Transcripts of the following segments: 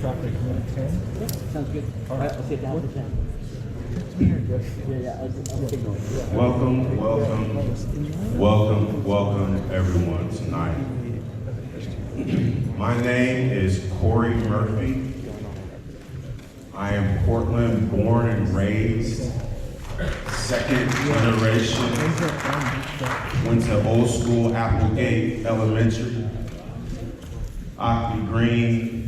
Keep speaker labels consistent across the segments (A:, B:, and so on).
A: Sounds good. All right, I'll sit down for 10.
B: Welcome, everyone tonight. My name is Corey Murphy. I am Portland born and raised, second generation. Went to old school Applegate Elementary, Ockley Green,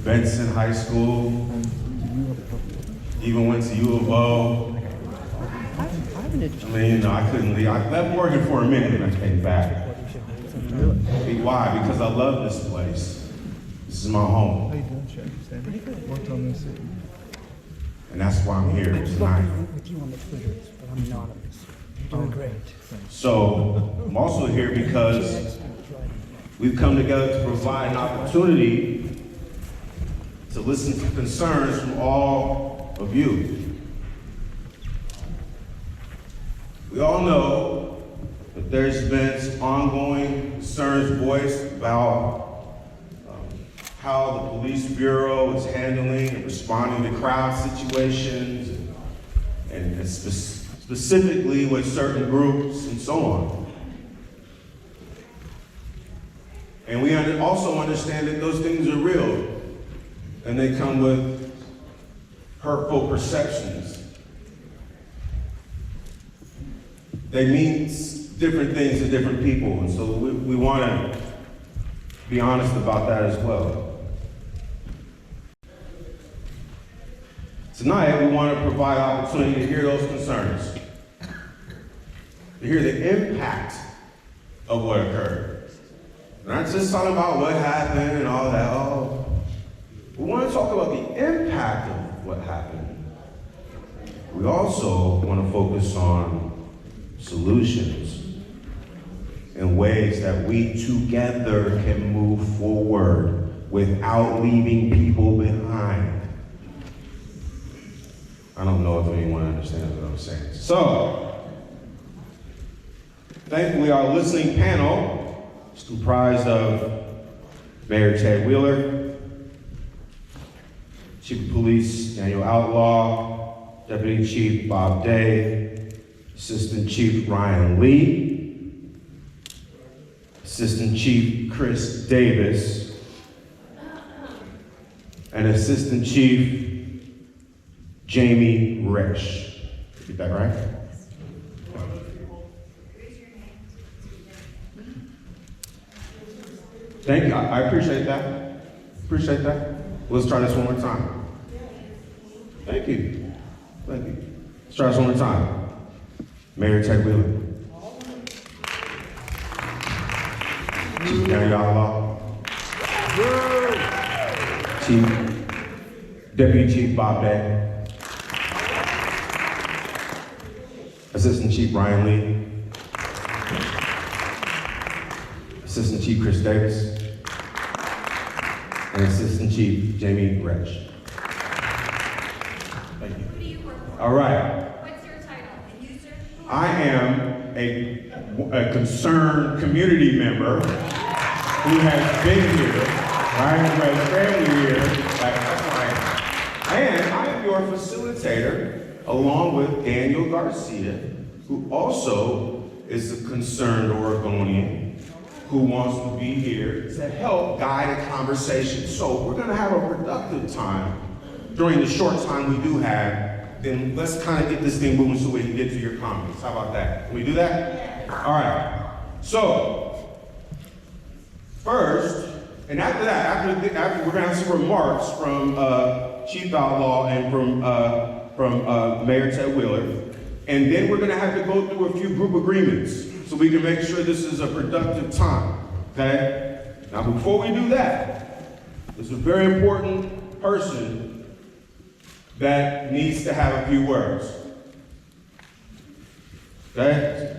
B: Benson High School, even went to U of O. I mean, I couldn't leave. I left Oregon for a minute and I came back. Why? Because I love this place. This is my home.
C: How you doing, Chad? Pretty good. Worked on this.
B: And that's why I'm here tonight.
A: With you on the Twitters, but I'm anonymous. You're doing great.
B: So, I'm also here because we've come together to provide an opportunity to listen to concerns from all of you. We all know that there's been some ongoing concerns voiced about how the police bureau is handling and responding to crowd situations, and specifically with certain groups and so on. And we also understand that those things are real, and they come with hurtful perceptions. They mean different things to different people, and so we want to be honest about that as well. Tonight, we want to provide opportunity to hear those concerns, to hear the impact of what occurred. We're not just talking about what happened and all that. Oh, we want to talk about the impact of what happened. We also want to focus on solutions and ways that we together can move forward without leaving people behind. I don't know if anyone understands what I'm saying. So, thankfully our listening panel is comprised of Mayor Ted Wheeler, Chief of Police Danielle Outlaw, Deputy Chief Bob Day, Assistant Chief Ryan Lee, Assistant Chief Chris Davis, and Assistant Chief Jamie Resch. Get that right? Thank you. I appreciate that. Appreciate that. Let's try this one more time. Thank you. Thank you. Let's try this one more time. Mayor Ted Wheeler. Chief County Outlaw. Deputy Chief Bob Day. Assistant Chief Ryan Lee. Assistant Chief Chris Davis. And Assistant Chief Jamie Resch. Thank you.
D: Who do you work for?
B: All right.
D: What's your title? And you, sir?
B: I am a concerned community member who has been here, right? Who has family here. That's who I am. And I am your facilitator, along with Daniel Garcia, who also is a concerned Oregonian who wants to be here to help guide a conversation. So we're gonna have a productive time during the short time we do have. Then let's kind of get this thing moving so we can get to your comments. How about that? Can we do that? All right. So, first, and after that, after we're gonna have some remarks from Chief Outlaw and from Mayor Ted Wheeler, and then we're gonna have to go through a few group agreements so we can make sure this is a productive time, okay? Now, before we do that, there's a very important person that needs to have a few words, okay?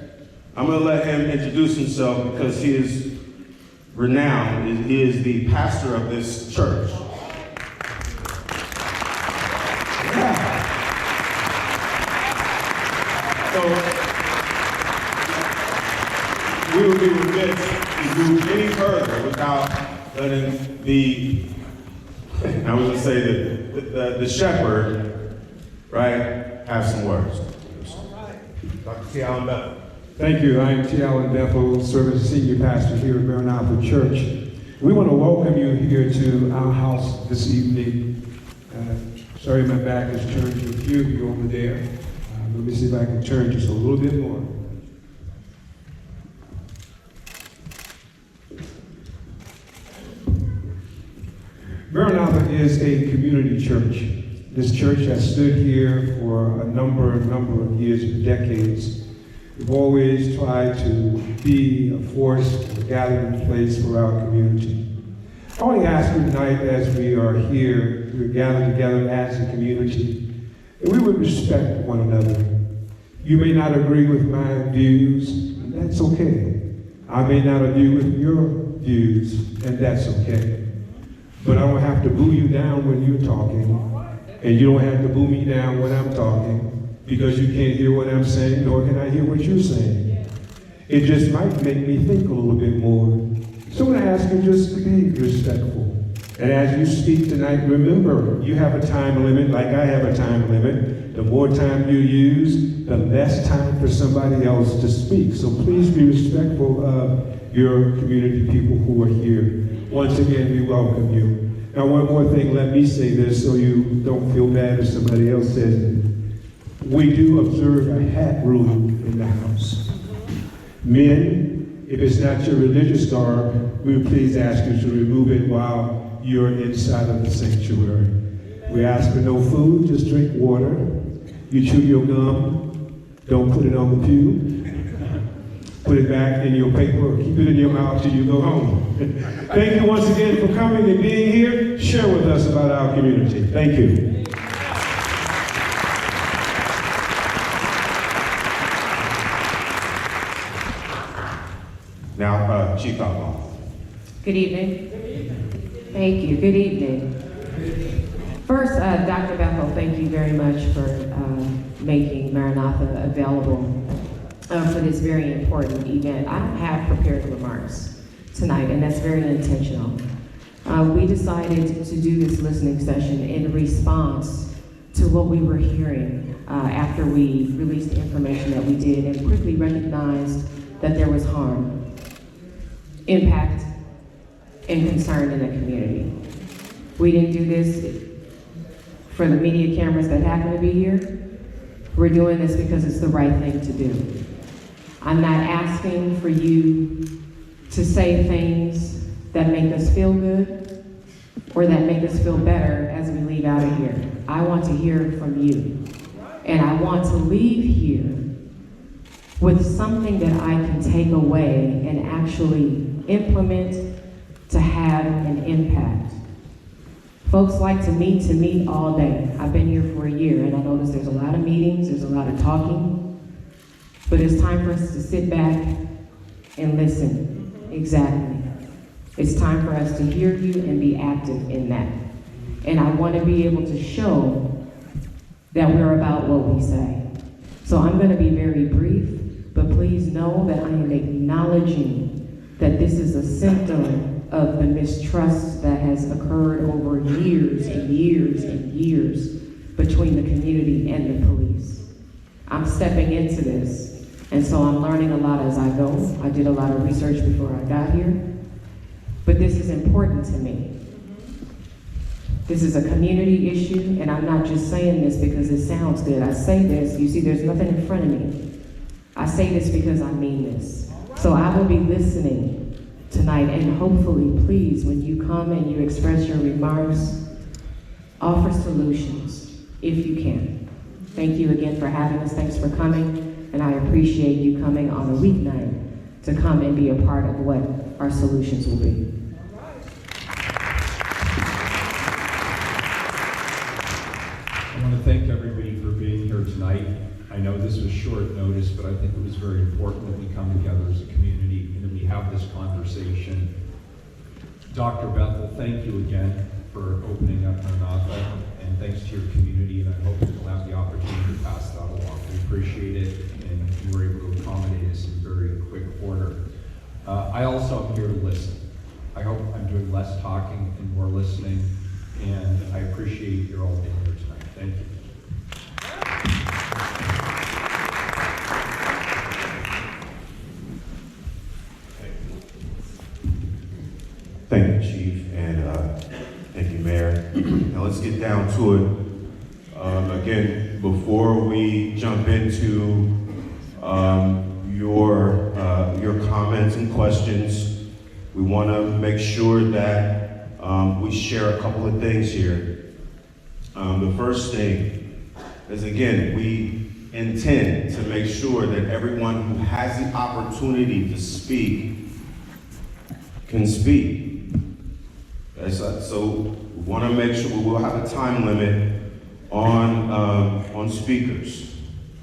B: I'm gonna let him introduce himself because he is renowned. He is the pastor of this church. Yeah. So, we would be remiss to move any further without letting the And I was gonna say that the shepherd, right, have some words. Dr. T. Allen Bethel.
E: Thank you. I am T. Allen Bethel, serving as senior pastor here at Maranatha Church. We want to welcome you here to our house this evening. Sorry my back is turned to a few of you over there. Let me see if I can turn just a little bit more. Maranatha is a community church. This church has stood here for a number of years and decades. We've always tried to be a force, a gathering place for our community. I want to ask you tonight, as we are here, we're gathered together as a community, that we would respect one another. You may not agree with my views, and that's okay. I may not agree with your views, and that's okay. But I don't have to boo you down when you're talking, and you don't have to boo me down when I'm talking, because you can't hear what I'm saying, nor can I hear what you're saying. It just might make me think a little bit more. So I'm going to ask you just to be respectful. And as you speak tonight, remember, you have a time limit like I have a time limit. The more time you use, the less time for somebody else to speak. So please be respectful of your community people who are here. Once again, we welcome you. Now, one more thing, let me say this so you don't feel bad if somebody else says it. We do observe a hat rule in the house. Men, if it's not your religious garb, we would please ask you to remove it while you're inside of the sanctuary. We ask for no food, just drink water. You chew your gum, don't put it on the pew. Put it back in your paper or keep it in your mouth till you go home. Thank you once again for coming and being here. Share with us about our community. Thank you.
B: Now, Chief Outlaw.
F: Good evening. Thank you. Good evening. First, Dr. Bethel, thank you very much for making Maranatha available for this very important event. I don't have prepared remarks tonight, and that's very intentional. We decided to do this listening session in response to what we were hearing after we released the information that we did and quickly recognized that there was harm, impact, and concern in the community. We didn't do this for the media cameras that happen to be here. We're doing this because it's the right thing to do. I'm not asking for you to say things that make us feel good or that make us feel better as we leave out of here. I want to hear from you. And I want to leave here with something that I can take away and actually implement to have an impact. Folks like to meet all day. I've been here for a year and I notice there's a lot of meetings, there's a lot of talking, but it's time for us to sit back and listen. Exactly. It's time for us to hear you and be active in that. And I want to be able to show that we're about what we say. So I'm going to be very brief, but please know that I am acknowledging that this is a symptom of the mistrust that has occurred over years and years and years between the community and the police. I'm stepping into this, and so I'm learning a lot as I go. I did a lot of research before I got here, but this is important to me. This is a community issue, and I'm not just saying this because it sounds good. I say this, you see there's nothing in front of me. I say this because I mean this. So I will be listening tonight, and hopefully, please, when you come and you express your remarks, offer solutions if you can. Thank you again for having us. Thanks for coming, and I appreciate you coming on a weeknight to come and be a part of what our solutions will be.
G: I want to thank everybody for being here tonight. I know this was short notice, but I think it was very important that we come together as a community and that we have this conversation. Dr. Bethel, thank you again for opening up Maranatha, and thanks to your community, and I hope that we'll have the opportunity to pass that along. We appreciate it, and you were able to accommodate us in very quick order. I also am here to listen. I hope I'm doing less talking and more listening, and appreciate your all being here tonight. Thank you.
B: Thank you, Chief, and thank you, Mayor. Now let's get down to it. Again, before we jump into your comments and questions, we want to make sure that we share a couple of things here. The first thing is, again, we intend to make sure that everyone who has the opportunity to speak can speak. So we want to make sure we will have a time limit on speakers.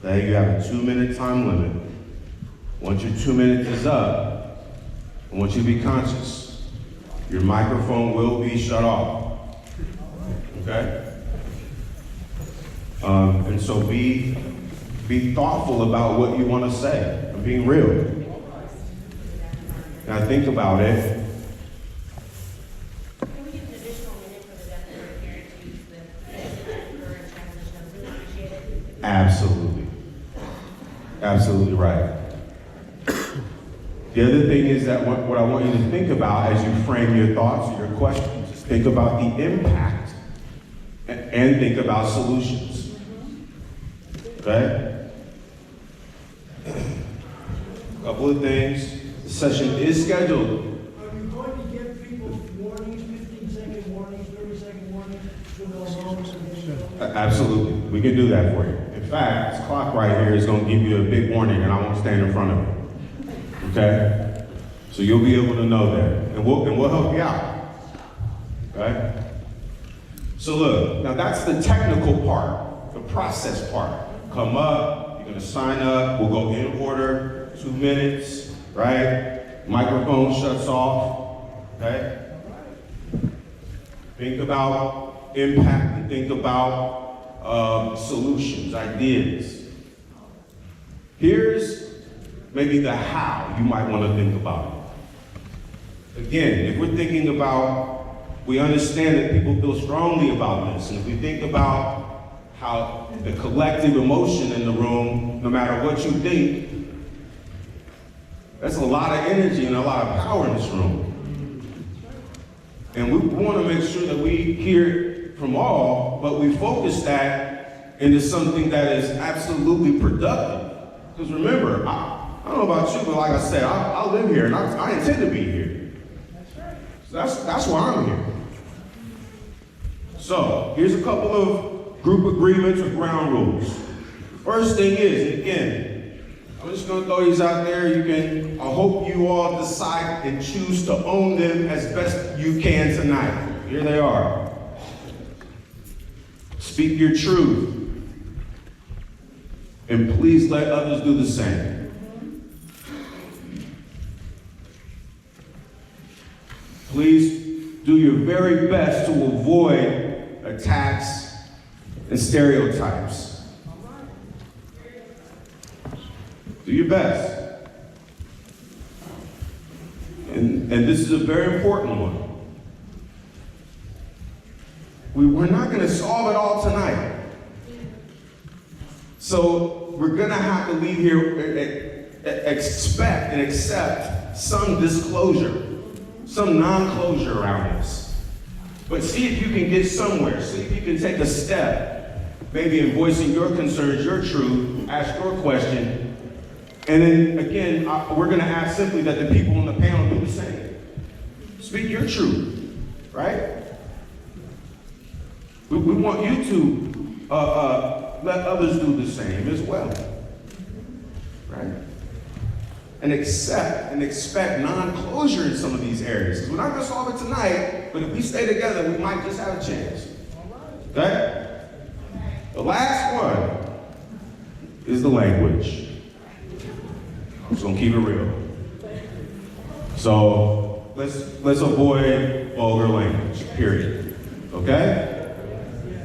B: Okay, you have a 2-minute time limit. Once your 2 minutes is up, I want you to be conscious. Your microphone will be shut off. Okay? And so be thoughtful about what you want to say. I'm being real. Now think about it.
D: Can we get an additional minute for the deaf and parent to use the current transition? I really appreciate it.
B: Absolutely. Absolutely right. The other thing is that what I want you to think about as you frame your thoughts or your questions is think about the impact and think about solutions. Okay? A couple of things. The session is scheduled.
A: Are you going to give people warnings, 15-second warnings, 30-second warnings, so they'll know so they know?
B: Absolutely. We can do that for you. In fact, this clock right here is going to give you a big warning, and I won't stand in front of it. Okay? So you'll be able to know that. And we'll help you out. Okay? So look, now that's the technical part, the process part. Come up, you're going to sign up, we'll go in order, 2 minutes, right? Microphone shuts off. Okay? Think about impact and think about solutions, ideas. Here's maybe the how you might want to think about it. Again, if we're thinking about, we understand that people feel strongly about this, and if we think about how the collective emotion in the room, no matter what you think, that's a lot of energy and a lot of power in this room. And we want to make sure that we hear from all, but we focus that into something that is absolutely productive. Because remember, I don't know about you, but like I said, I live here and I intend to be here. So that's why I'm here. So here's a couple of group agreements or ground rules. First thing is, and again, I'm just going to throw these out there. I hope you all decide and choose to own them as best you can tonight. Here they are. Speak your truth. And please let others do the same. Please do your very best to avoid attacks and stereotypes. Do your best. And this is a very important one. We're not going to solve it all tonight. So we're going to have to leave here, expect and accept some disclosure, some non-closure around this. But see if you can get somewhere. See if you can take a step, maybe in voicing your concerns, your truth, ask your question. And then again, we're going to ask simply that the people on the panel do the same. Speak your truth, right? We want you to let others do the same as well, right? And accept and expect non-closure in some of these areas. Because we're not going to solve it tonight, but if we stay together, we might just have a chance. Okay? The last one is the language. I'm just going to keep it real. So let's avoid vulgar language, period. Okay?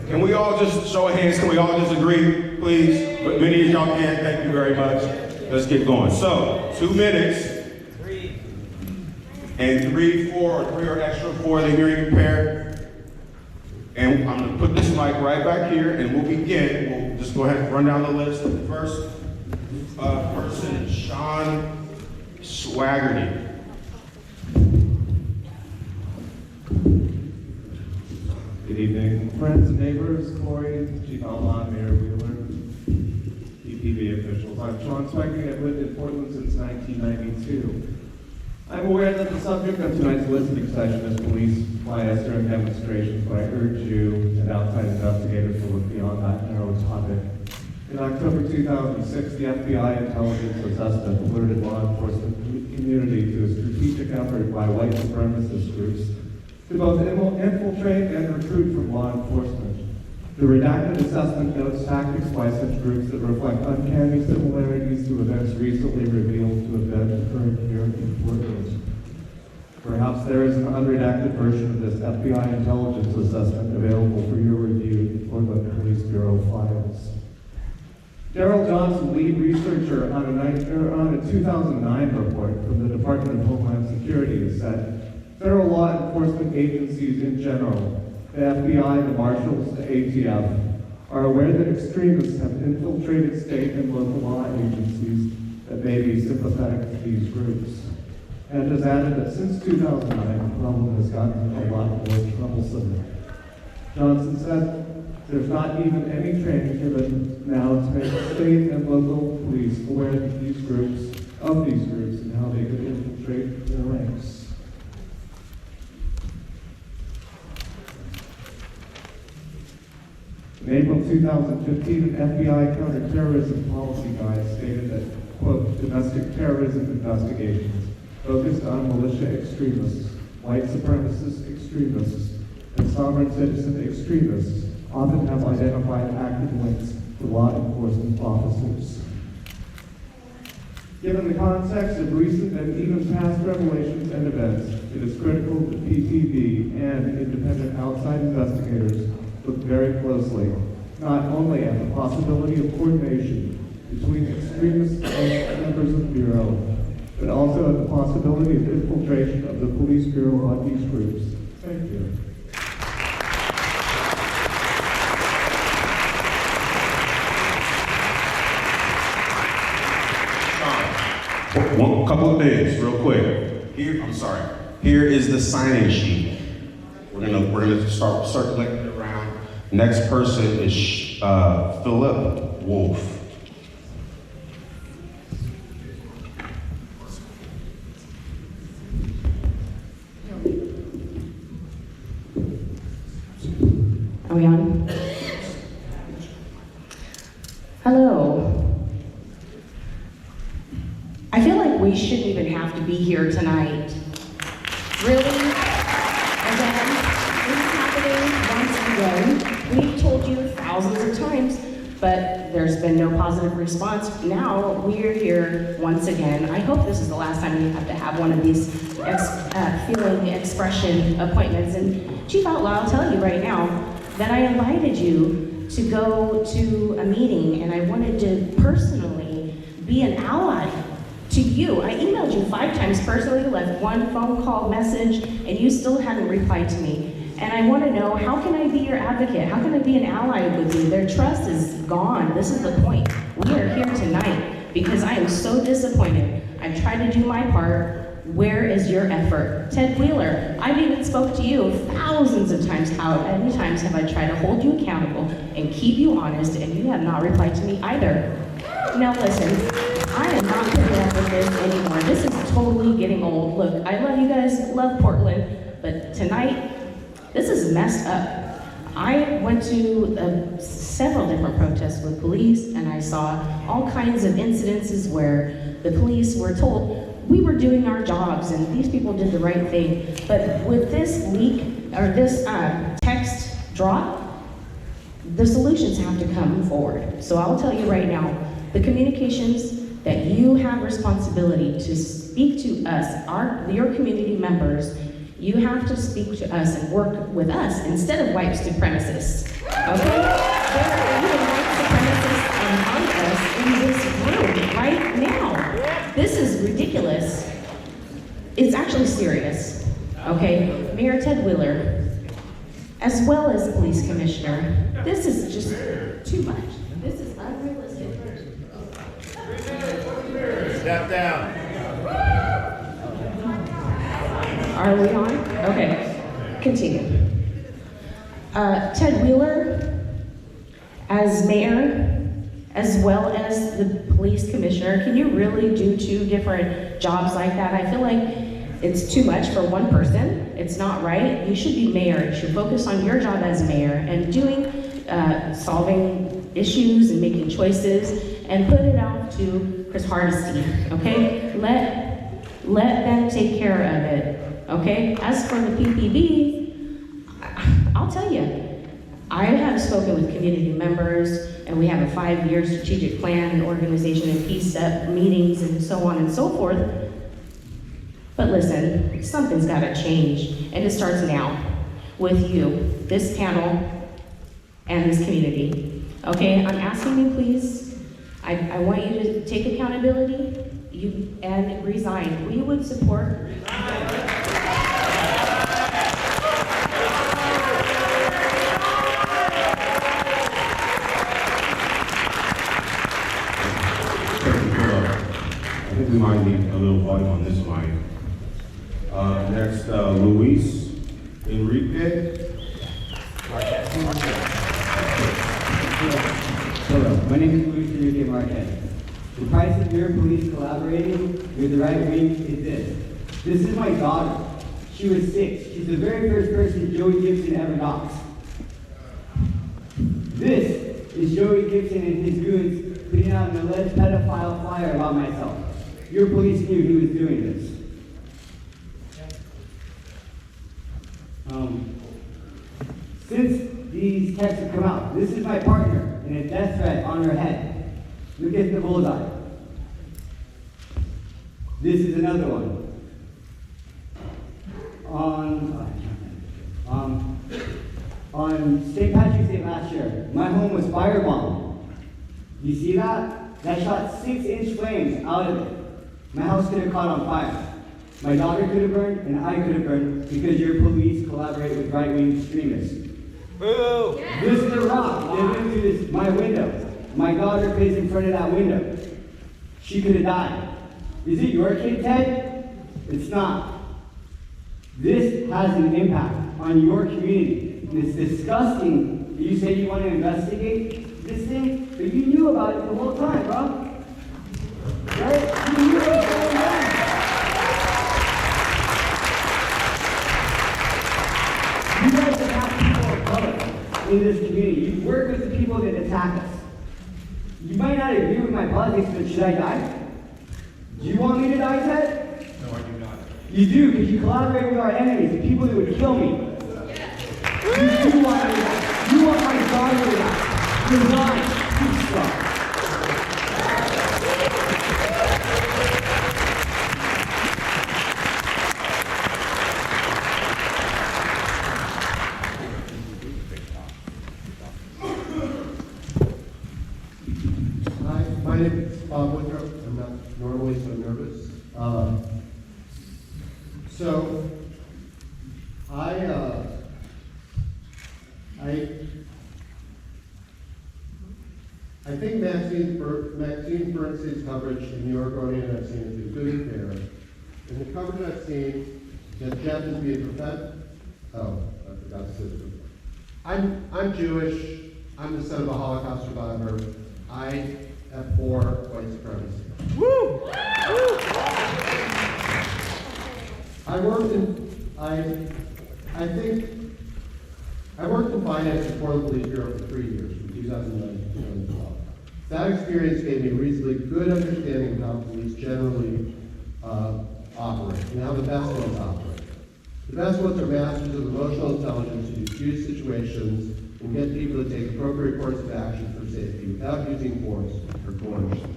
B: Can we all just, show of hands, can we all just agree, please? But many of y'all can, thank you very much. Let's get going. So, 2 minutes. 3. And 3, 4, or 3 or extra 4, the hearing impaired. And I'm gonna put this mic right back here and we'll begin. We'll just go ahead and run down the list. The first person is Sean Swaggerty.
C: Good evening, friends and neighbors, Corey, Chief Outlaw, Mayor Wheeler, EPB officials. I'm Sean Swaggerty. I've lived in Portland since 1992. I'm aware that the subject of tonight's listening session is police bias during demonstrations, but I urge you and outside investigators to look beyond that narrow topic. In October 2006, the FBI intelligence assessment alerted law enforcement community to a strategic effort by white supremacist groups to both infiltrate and recruit from law enforcement. The redacted assessment notes tactics by such groups that reflect uncanny similarities to events recently revealed to have been occurring here in Portland. Perhaps there is an unredacted version of this FBI intelligence assessment available for your review in Portland Police Bureau files. Daryl Johnson, lead researcher on a 2009 report from the Department of Homeland Security, has said federal law enforcement agencies in general, the FBI, the Marshals, the ATF, are aware that extremists have infiltrated state and local law agencies that may be sympathetic to these groups, and has added that since 2009, the problem has gotten a lot more troublesome. Johnson said there's not even any training given now to make state and local police aware of these groups and how they could infiltrate their ranks. In April 2015, an FBI counterterrorism policy guide stated that, quote, domestic terrorism investigations focused on militia extremists, white supremacist extremists, and sovereign citizen extremists often have identified active links to law enforcement officers. Given the context of recent and even past revelations and events, it is critical that PTB and independent outside investigators look very closely, not only at the possibility of coordination between extremists and members of the Bureau, but also at the possibility of infiltration of the Police Bureau on these groups. Thank you.
B: One couple of things, real quick. Here is the sign-in sheet. We're gonna start circulating it around. Next person is Philip Wolf.
F: Are we on? Hello. I feel like we shouldn't even have to be here tonight. Really? Again, this is happening once again. We've told you thousands of times, but there's been no positive response. Now we're here once again. I hope this is the last time we have to have one of these feeling expression appointments. And Chief Outlaw, I'll tell you right now that I invited you to go to a meeting, and I wanted to personally be an ally to you. I emailed you 5 times personally, left 1 phone call message, and you still haven't replied to me. And I want to know, how can I be your advocate? How can I be an ally with you? Their trust is gone. This is the point. We are here tonight because I am so disappointed. I've tried to do my part. Where is your effort? Ted Wheeler, I've even spoke to you thousands of times. How many times have I tried to hold you accountable and keep you honest, and you have not replied to me either? Now listen, I am not putting up with this anymore. This is totally getting old. Look, I love you guys, love Portland, but tonight, this is messed up. I went to several different protests with police, and I saw all kinds of incidences where the police were told we were doing our jobs and these people did the right thing. But with this leak, or this text drop, the solutions have to come forward. So I'll tell you right now, the communications that you have responsibility to speak to us, your community members, you have to speak to us and work with us instead of white supremacists, okay? There are even white supremacists among us in this room right now. This is ridiculous. It's actually serious, okay? Mayor Ted Wheeler, as well as police commissioner. This is just too much. This is unrealistic.
H: Step down.
F: Are we on? Okay, continue. Ted Wheeler, as mayor, as well as the police commissioner, can you really do two different jobs like that? I feel like it's too much for one person. It's not right. You should be mayor. You should focus on your job as mayor and doing, solving issues and making choices, and put it out to Chris Hardesty, okay? Let them take care of it, okay? As for the PPB, I'll tell you, I have spoken with community members, and we have a 5-year strategic plan and organization and peace meetings and so on and so forth. But listen, something's gotta change, and it starts now with you, this panel, and this community. Okay, I'm asking you, please, I want you to take accountability and resign. We would support.
B: I think we might need a little volume on this mic. Next, Luis Enrique.
I: Hello, my name is Luis Enrique Marquez. The price of your police collaborating with the right wing is this. This is my daughter. She was 6. She's the very first person Joey Gibson ever doxed. This is Joey Gibson and his goons putting out an alleged pedophile flyer about myself. Your police knew he was doing this. Since these texts have come out, this is my partner in a death threat on her head. Look at the bullseye. This is another one. On St. Patrick's Day last year, my home was firebombed. You see that? That shot 6-inch flames out of it. My house could have caught on fire. My daughter could have burned, and I could have burned because your police collaborate with right-wing extremists. Boo! This is a rock. They went through this, my window. My daughter plays in front of that window. She could have died. Is it your kid, Ted? It's not. This has an impact on your community. And it's disgusting that you say you want to investigate this thing, but you knew about it the whole time, bro. Right? You knew what was going on. You guys attack people of color in this community. You work with the people that attack us. You might not agree with my politics, but should I die? Do you want me to die, Ted?
B: No, I do not.
I: You do, because you collaborate with our enemies, the people that would kill me. You do want me to die. You want my daughter to die. Resign. You suck.
J: Hi, my name is Bob Woodruff. I'm not normally so nervous. I think Maxine Bernstein's coverage in New York Guardian I've seen has been good and fair. In the coverage I've seen, that Jeff is being professed. Oh, I forgot to say this. I'm Jewish. I'm the son of a Holocaust survivor. I abhor white supremacy. Woo! I worked in finance at Portland Police Bureau for 3 years, from 2009 to 2012. That experience gave me a reasonably good understanding of how police generally operate and how the best ones operate. The best ones are masters of emotional intelligence who diffuse situations and get people to take appropriate course of action for safety without using force or coercion.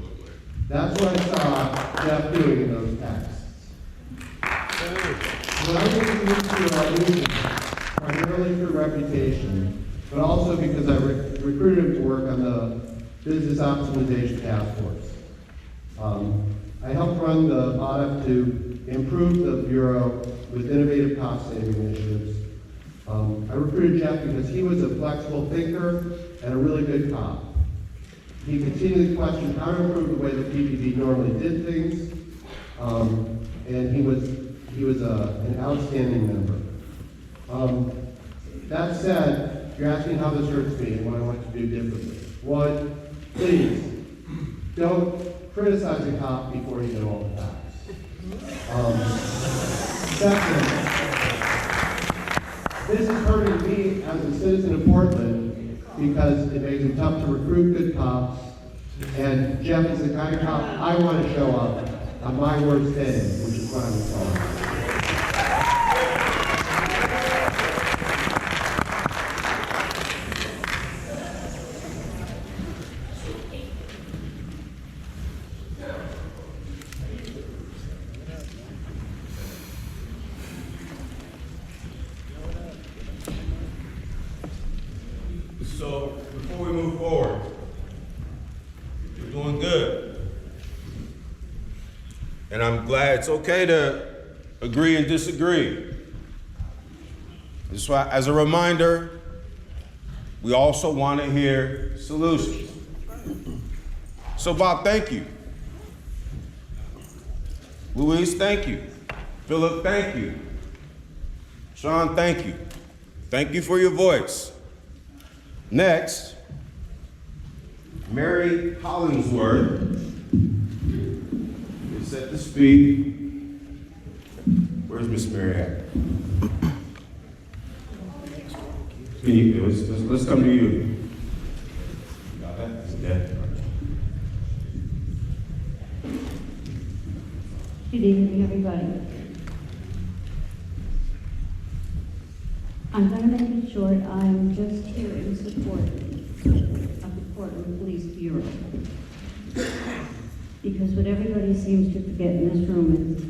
J: That's what I saw Jeff doing in those texts. When I was into our movement, primarily for reputation, but also because I recruited him to work on the Business Optimization Task Force. I helped run the audit to improve the Bureau with innovative cost-saving initiatives, I recruited Jeff because he was a flexible thinker and a really good cop. He continually questioned how to improve the way the PPD normally did things, and he was an outstanding member. That said, you're asking how this hurts me and what I want to do differently. One, please, don't criticize a cop before you know all the facts. Second, this is hurting me as a citizen of Portland because it makes it tough to recruit good cops, and Jeff is the kind of cop I want to show up on my worst day, which is what I'm calling.
B: So, before we move forward, we're doing good. And I'm glad it's okay to agree and disagree. That's why, as a reminder, we also want to hear solutions. So, Bob, thank you. Louise, thank you. Philip, thank you. Sean, thank you. Thank you for your voice. Next, Mary Hollingsworth is set to speak. Where's Miss Mary at? Let's come to you. Got that? It's dead.
H: Good evening, everybody. I'm going to make it short. I'm just here in support of the Portland Police Bureau. Because what everybody seems to forget in this room is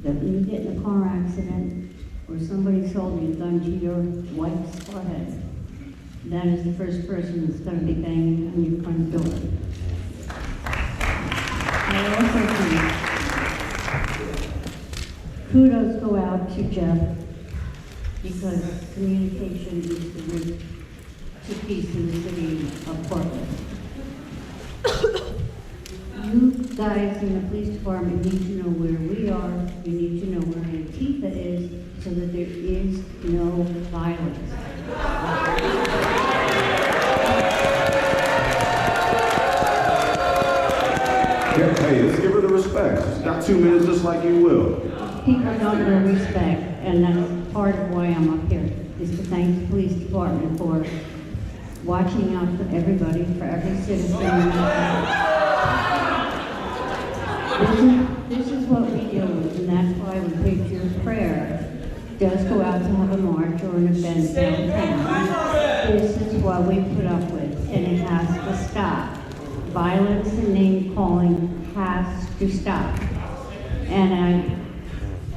H: that when you get in a car accident or somebody's holding a gun to your wife's forehead, that is the first person that's going to be banging on your front door. I also think kudos go out to Jeff, because communication is the root to peace in the city of Portland. You guys in the police department need to know where we are. You need to know where Antifa is so that there is no violence.
B: Hey, let's give her the respect. She's got 2 minutes just like you will.
H: People don't know respect, and that's part of why I'm up here, is to thank the police department for watching out for everybody, for every citizen. This is what we deal with, and that's why we Patriots Prayer does go out to have a march or an event downtown. This is what we put up with, and it has to stop. Violence and name calling has to stop. And I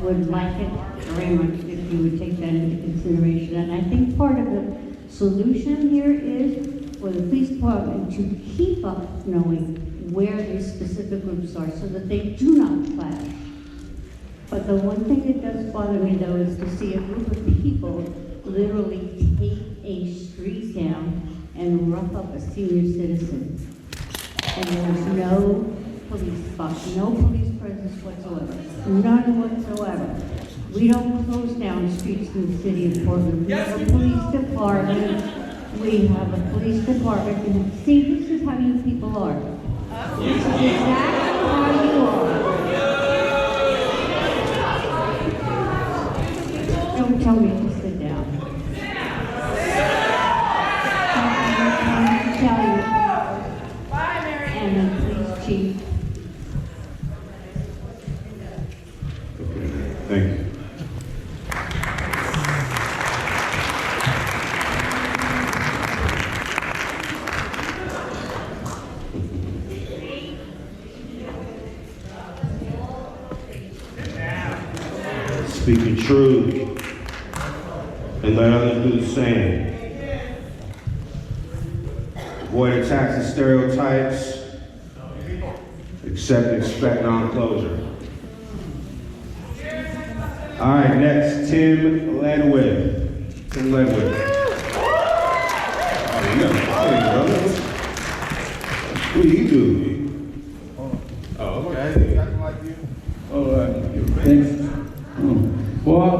H: would like it very much if you would take that into consideration. And I think part of the solution here is for the police department to keep up knowing where these specific groups are so that they do not clash. But the one thing that does bother me though is to see a group of people literally take a street down and rough up a senior citizen. And there's no police box, no police presence whatsoever, none whatsoever. We don't close down streets in the city of Portland. We have a police department. We have a police department. And see, this is how you people are. This is exactly how you are. Don't tell me to sit down. I'll tell you. And then police chief.
B: Thank you. Speaking truth and let others do the same. Avoid attacks and stereotypes. Accept and expect non-closure. All right, next, Tim Ledwith. Tim Ledwood. Oh, you got a colleague, brother. What do you do? Oh, okay. You acting like you?
K: Thanks. Well,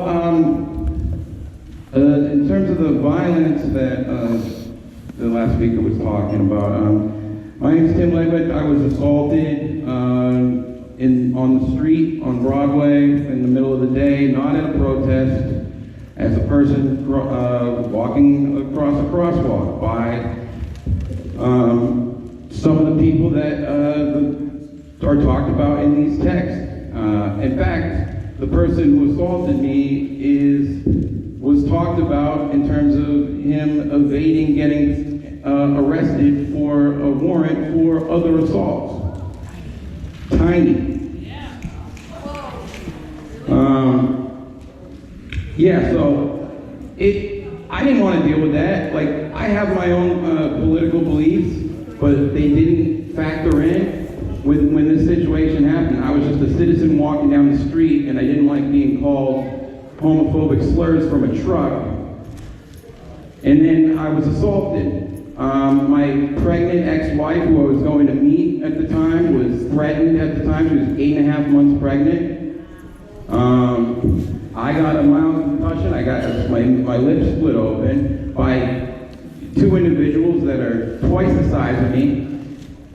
K: in terms of the violence that the last speaker was talking about, my name is Tim Ledwood. I was assaulted on the street on Broadway in the middle of the day, not at a protest, as a person walking across a crosswalk by some of the people that are talked about in these texts. In fact, the person who assaulted me was talked about in terms of him evading getting arrested for a warrant for other assaults. Tiny. Yeah, so I didn't want to deal with that. Like, I have my own political beliefs, but they didn't factor in when this situation happened. I was just a citizen walking down the street, and I didn't like being called homophobic slurs from a truck. And then I was assaulted. My pregnant ex-wife, who I was going to meet at the time, was threatened at the time. She was 8.5 months pregnant. I got a mild concussion. I got my lips split open by two individuals that are twice the size of me,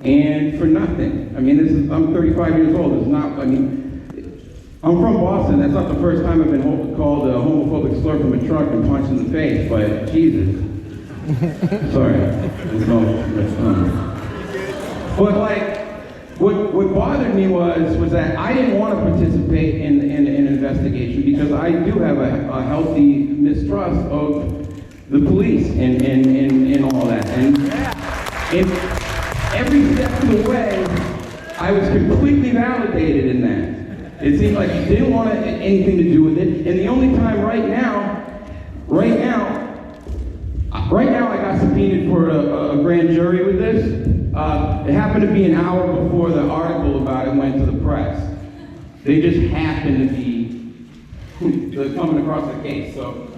K: and for nothing. I mean, I'm 35 years old. It's not, I mean, I'm from Boston. That's not the first time I've been called a homophobic slur from a truck and punched in the face, but Jesus. Sorry. But like, what bothered me was that I didn't want to participate in an investigation because I do have a healthy mistrust of the police and all that. And every step of the way, I was completely validated in that. It seemed like he didn't want anything to do with it. And the only time right now I got subpoenaed for a grand jury with this. It happened to be an hour before the article about it went to the press. They just happened to be coming across the case, so.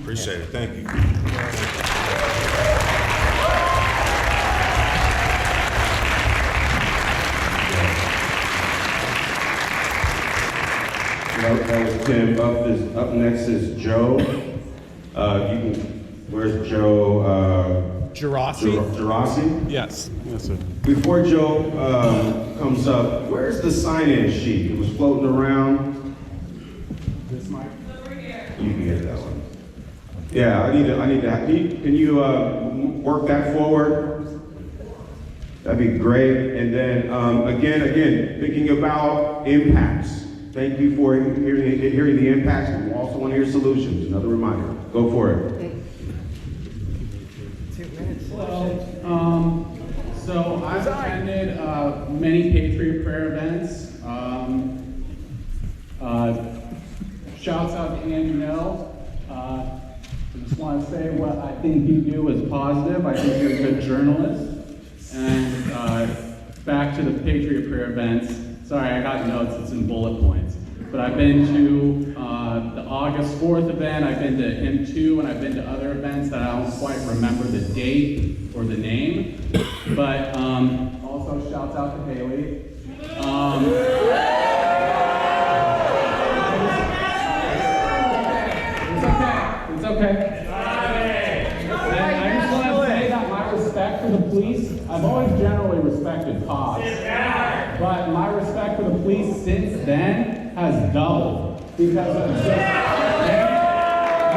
B: Appreciate it, thank you. That was Tim. Up next is Joe. Where's Joe? Gerasi?
L: Yes sir.
B: Before Joe comes up, where's the sign-in sheet? It was floating around.
L: This mic?
B: You can get that one. Yeah, I need to. Can you work that forward? That'd be great. And then again, thinking about impacts. Thank you for hearing the impacts. We also want to hear solutions. Another reminder. Go for it.
L: So I've attended many Patriot Prayer events. Shouts out to Danielle. I just want to say what I think you do is positive. I think you're a good journalist. And back to the Patriot Prayer events. Sorry, I got notes. It's in bullet points. But I've been to the August 4th event. I've been to M2, and I've been to other events that I don't quite remember the date or the name. But also shouts out to Haley. It's okay. And I just want to say that my respect for the police, I've always generally respected cops. But my respect for the police since then has doubled because of just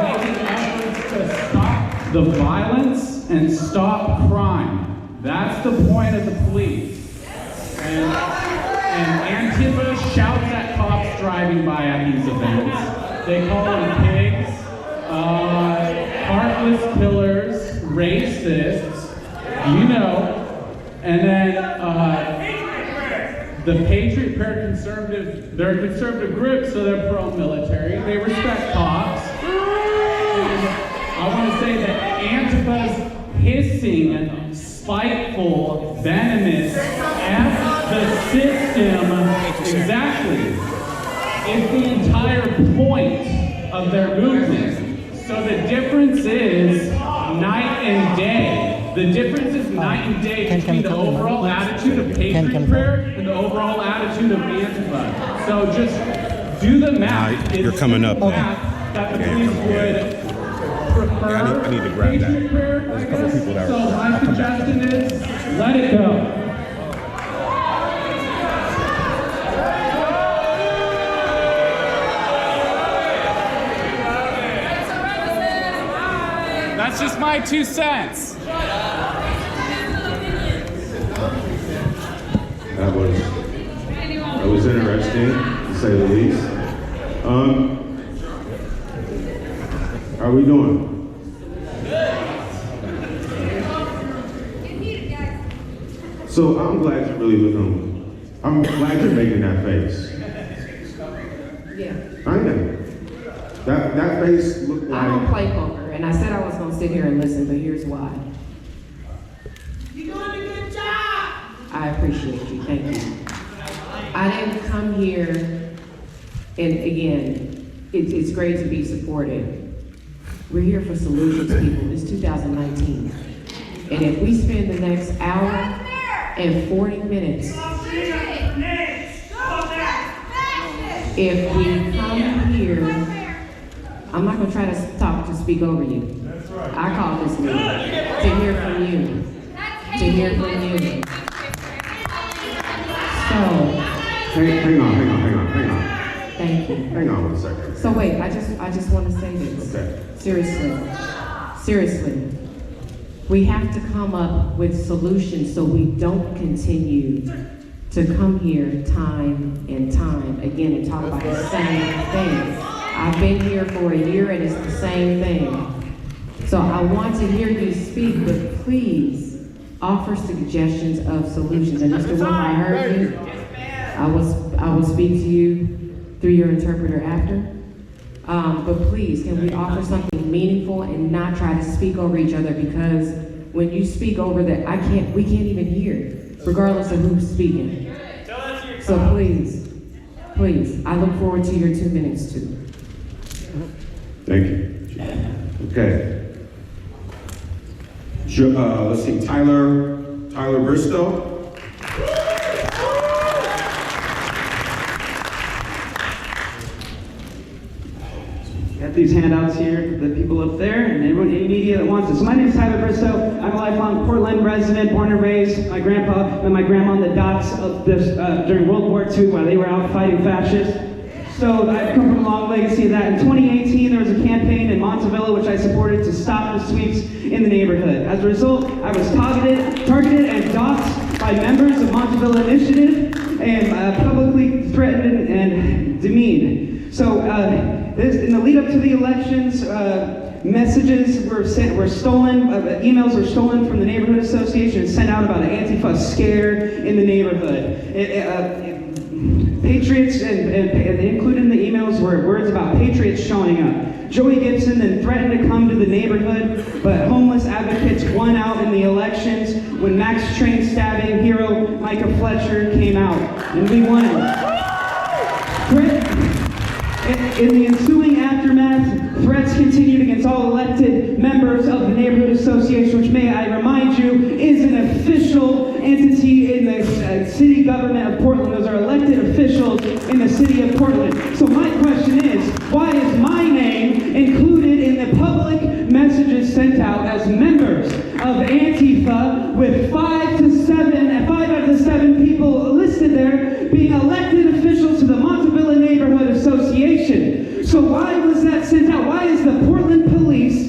L: making efforts to stop the violence and stop crime. That's the point of the police. And Antifa shouts at cops driving by at these events. They call them pigs, heartless killers, racists, you know. And then the Patriot Prayer Conservative, they're a conservative group, so they're pro-military. They respect cops. And I want to say that Antifa's hissing, spiteful, venomous, F the system, exactly, is the entire point of their movement. So the difference is night and day. The difference is night and day between the overall attitude of Patriot Prayer and the overall attitude of Antifa. So just do the math.
B: You're coming up.
L: Math that the police would prefer.
B: Yeah, I need to grab that.
L: Patriot Prayer,
B: There's a couple people that
L: so
B: are.
L: my suggestion is let it go. That's just my 2 cents.
B: That was interesting, to say the least. How are we doing? So I'm glad you're really looking. I'm glad you're making that face.
F: Yeah.
B: I am. That face looked like.
F: I don't play poker, and I said I was gonna sit here and listen, but here's why.
A: You're doing a good job!
F: I appreciate you, thank you. I didn't come here, and again, it's great to be supported. We're here for solutions, people. It's 2019. And if we spend the next hour and 40 minutes, if we come here, I'm not gonna try to speak over you.
A: That's right.
F: I call this meeting to hear from you, to hear from you. So,
B: Hang on.
F: thank you.
B: Hang on 1 second.
F: So wait, I just want to say this.
B: Okay.
F: Seriously. We have to come up with solutions so we don't continue to come here time and time again and talk about the same thing. I've been here for a year and it's the same thing. So I want to hear you speak, but please offer suggestions of solutions. And Mr. Will, I heard you. I will speak to you through your interpreter after. But please, can we offer something meaningful and not try to speak over each other, because when you speak over that, we can't even hear, regardless of who's speaking. So please, I look forward to your 2 minutes too.
B: Thank you. Okay. Let's see, Tyler Bristow.
M: Got these handouts here, the people up there, and everyone, any media that wants it. So my name is Tyler Bristow. I'm a lifelong Portland resident, born and raised. My grandpa and my grandma on the docks of this during World War II while they were out fighting fascists. So I've come from a long legacy of that. In 2018, there was a campaign in Montevilla which I supported to stop the sweeps in the neighborhood. As a result, I was targeted and doxxed by members of Montevilla Initiative and publicly threatened and demeaned. So in the lead up to the elections, messages were stolen, emails were stolen from the neighborhood association and sent out about an antifa scare in the neighborhood. Patriots, and included in the emails were words about patriots showing up. Joey Gibson then threatened to come to the neighborhood, but homeless advocates won out in the elections when Max Train stabbing hero Micah Fletcher came out, and we won it. In the ensuing aftermath, threats continued against all elected members of the neighborhood association, which, may I remind you, is an official entity in the city government of Portland. Those are elected officials in the city of Portland. So my question is, why is my name included in the public messages sent out as members of Antifa, with 5 out of the 7 people listed there being elected officials to the Montevilla Neighborhood Association? So why was that sent out? Why is the Portland police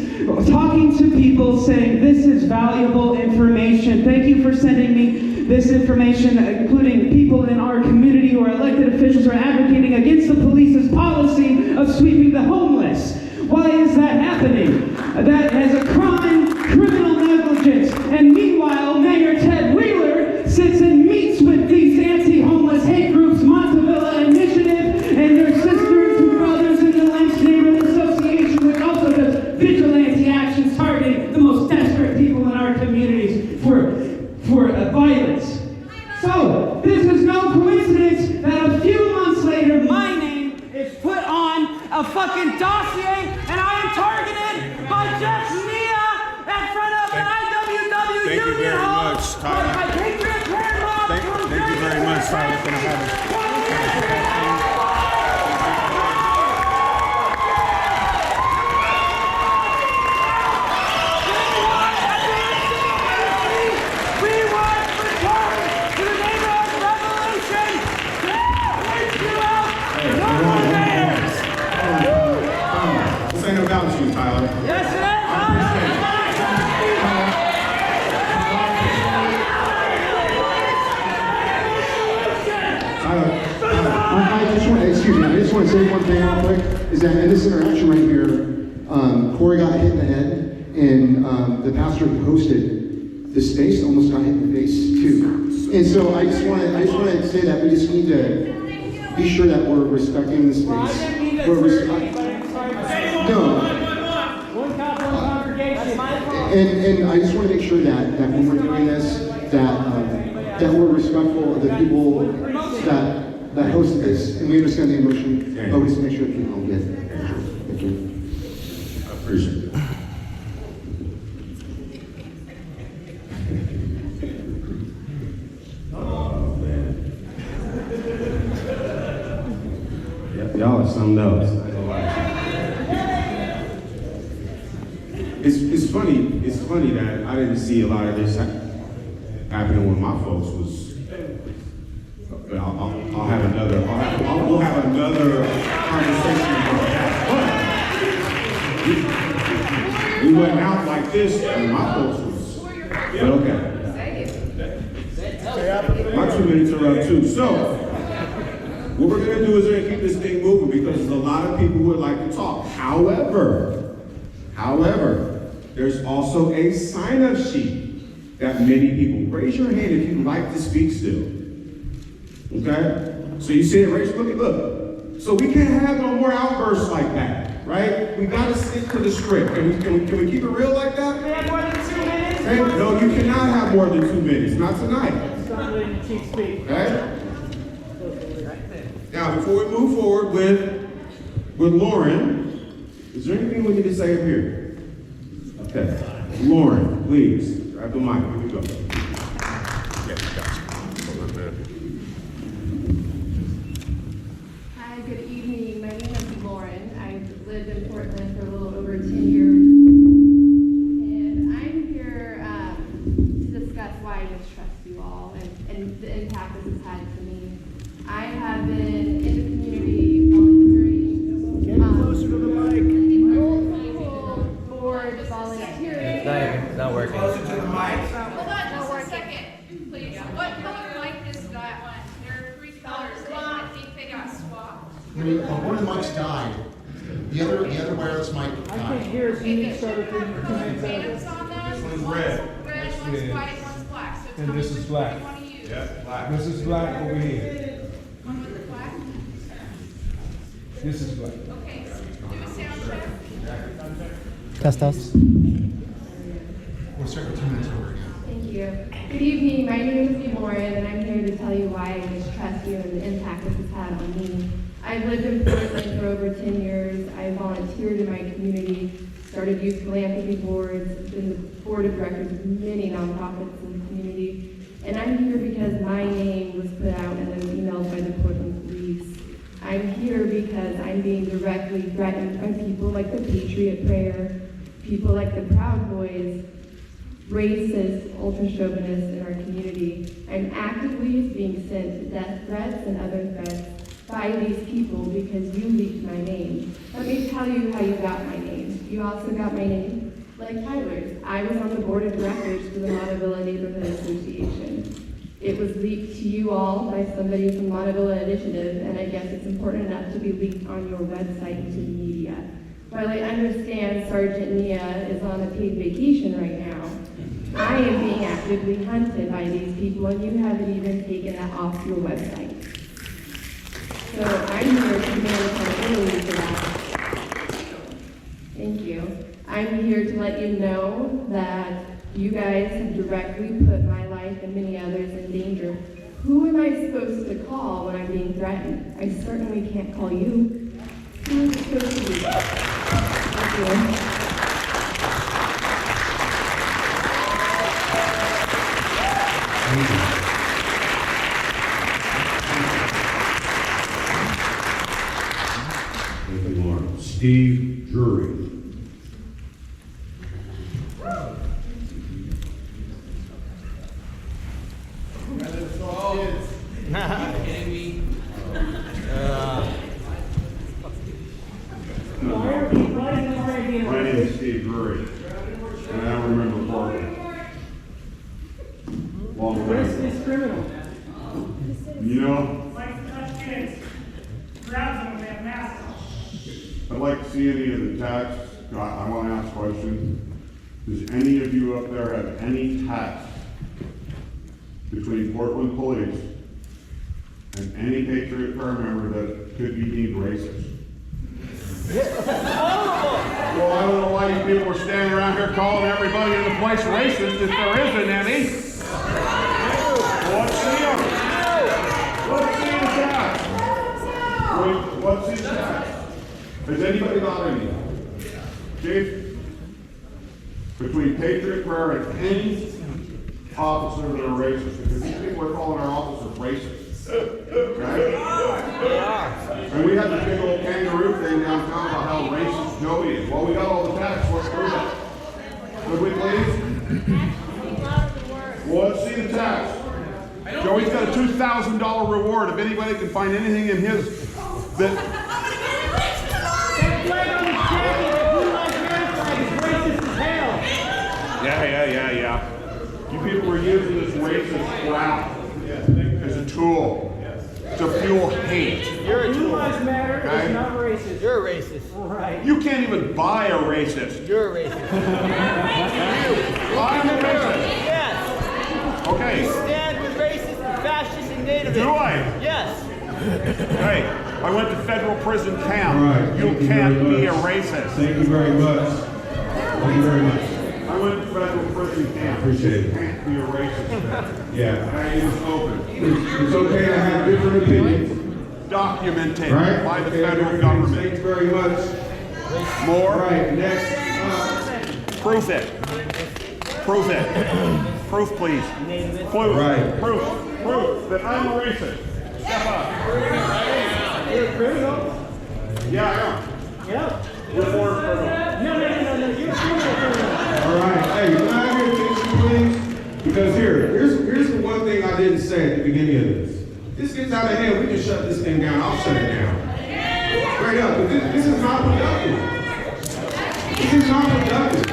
M: talking to people saying this is valuable information? Thank you for sending me this information, including people in our community who are elected officials who are advocating against the police's policy of sweeping the homeless. Why is that happening? That is a crime, criminal negligence. And meanwhile, Mayor Ted Wheeler sits and meets with these anti-homeless hate groups, Montevilla Initiative, and their sisters and brothers in the Lynch Neighborhood Association, which also does vigilante actions targeting the most desperate people in our communities for violence. So, this is no coincidence that a few months later, my name is put on a fucking dossier, and I am targeted
B: Thank you very much, Tyler. Thank you very much, Tyler. Can I have this ain't about you, Tyler.
A: Yes, it is.
J: I just want to say one thing real quick, is that in this interaction right here, Corey got hit in the head, and the pastor who hosted the space almost got hit in the face too. And so I just want to say that we just need to be sure that we're respecting the space. And I just want to make sure that when we're doing this, that we're respectful of the people that hosted this, and we understand the emotion, but we just make sure people get it. Thank you.
B: I appreciate it. Oh, man. Y'all are something else. I ain't gonna lie. It's funny that I didn't see a lot of this happening when my folks was. We'll have another conversation about that. But we went out like this, and my folks was. But okay. My 2 minutes are up too. So, what we're gonna do is we're gonna keep this thing moving because there's a lot of people who would like to talk. However, there's also a sign-up sheet that many people. Raise your hand if you'd like to speak still. Okay? So you see it, raise, look. So we can't have no more outbursts like that, right? We gotta stick to the script. Can we keep it real like that?
A: We have more than 2 minutes.
B: Hey, no, you cannot have more than 2 minutes, not tonight. Okay? Now, before we move forward with Lauren, is there anything we need to say up here? Okay. Lauren, please, grab the mic. Here we go.
N: Hi, good evening. My name is Lauren. I've lived in Portland for a little over 10 years. And I'm here to discuss why I mistrust you all and the impact this has had to me. I have been in the community volunteering.
A: Get closer to the mic.
N: Old people board volunteering.
O: It's not working.
P: Hold on just a second, please. What color mic is that one? There are 3 colors. I think they got swapped.
Q: One of the mics died. The other wireless mic
A: I can
Q: died.
A: hear
P: Okay,
A: you
P: good.
A: started
P: There
A: to
P: are photos on those.
B: This one's red.
P: Red, one's white, one's black. So tell
A: And
P: me
A: this is
P: which
A: black.
P: one you want to use.
B: Yeah, black.
A: This is black over here.
P: One with the black?
A: This is black.
P: Okay, do a sound check.
Q: Test. We'll start with 2 minutes over again.
N: Thank you. Good evening. My name is Lauren, and I'm here to tell you why I mistrust you and the impact this has had on me. I've lived in Portland for over 10 years. I volunteered in my community, started youth philanthropy boards, been the board of directors of many nonprofits in the community. And I'm here because my name was put out in those emails by the Portland police. I'm here because I'm being directly threatened by people like the Patriot Prayer, people like the Proud Boys, racist, ultra-chauvinists in our community. I'm actively being sent death threats and other threats by these people because you leaked my name. Let me tell you how you got my name. You also got my name like Tyler's. I was on the board of directors for the Montevilla Neighborhood Association. It was leaked to you all by somebody from Montevilla Initiative, and I guess it's important enough to be leaked on your website and to the media. While I understand Sergeant Nia is on a paid vacation right now, I am being actively hunted by these people, and you haven't even taken that off your website. So I'm here to demand accountability for that. Thank you. I'm here to let you know that you guys have directly put my life and many others in danger. Who am I supposed to call when I'm being threatened? I certainly can't call you. Who is it supposed to be? Thank you.
B: Thank you, Lauren. Steve Drury. My name is Steve Drury, and I don't remember Portland. Long time ago.
A: criminal.
B: You know,
A: Likes to touch kids. Grabs them when they have masks on.
B: I'd like to see any of the texts. I want to ask a question. Does any of you up there have any text between Portland police and any Patriot Prayer member that could be deemed racist? Well, I don't know why you people are standing around here calling everybody in the place racist if there isn't any. Let's see them. Let's see the text. Wait, let's see the text. Has anybody got any? Chief? Between Patriot Prayer and any officer that are racist, because these people are calling our officers racist. Okay? And we had the big old kangaroo thing downtown about how racist Joey is. Well, we got all the facts. Let's prove it. Would we please? Well, let's see the text. Joey's got a $2,000 reward if anybody can find anything in his that. Yeah. You people are using this racist crap as a tool to fuel hate.
O: You're a tool.
A: Blue Lives Matter
B: Okay?
A: is not racist.
O: You're a racist.
A: Right.
B: You can't even buy a racist.
O: You're a racist.
B: I'm a racist.
O: Yes.
B: Okay.
O: You stand with racists and fascists and nativists.
B: Do I?
O: Yes.
B: Hey, I went to federal prison camp.
E: All right.
B: You
E: Thank you
B: can't
E: very
B: be a
E: much.
B: racist.
E: Thank you very much. Thank you very much.
B: I went to federal prison camp.
E: Appreciate it.
B: You can't be a racist.
E: Yeah.
B: I was open.
E: It's okay to have different opinions.
B: Documented
E: Right?
B: by the
E: Okay,
B: federal
E: Thank
B: government.
E: you very much.
B: More?
E: All right, next.
B: Proof it. Proof it. Proof, please. Proof.
E: Right.
B: Proof. Proof that I'm a racist. Step up.
A: You're a criminal?
B: Yeah, I am.
A: Yeah.
B: Reformed criminal.
A: No. You're a criminal.
E: All right. Hey, can I have your attention, please? Because here's the one thing I didn't say at the beginning of this. This gets out of hand, we can shut this thing down. I'll shut it down. Straight up. This is not productive. This is not productive.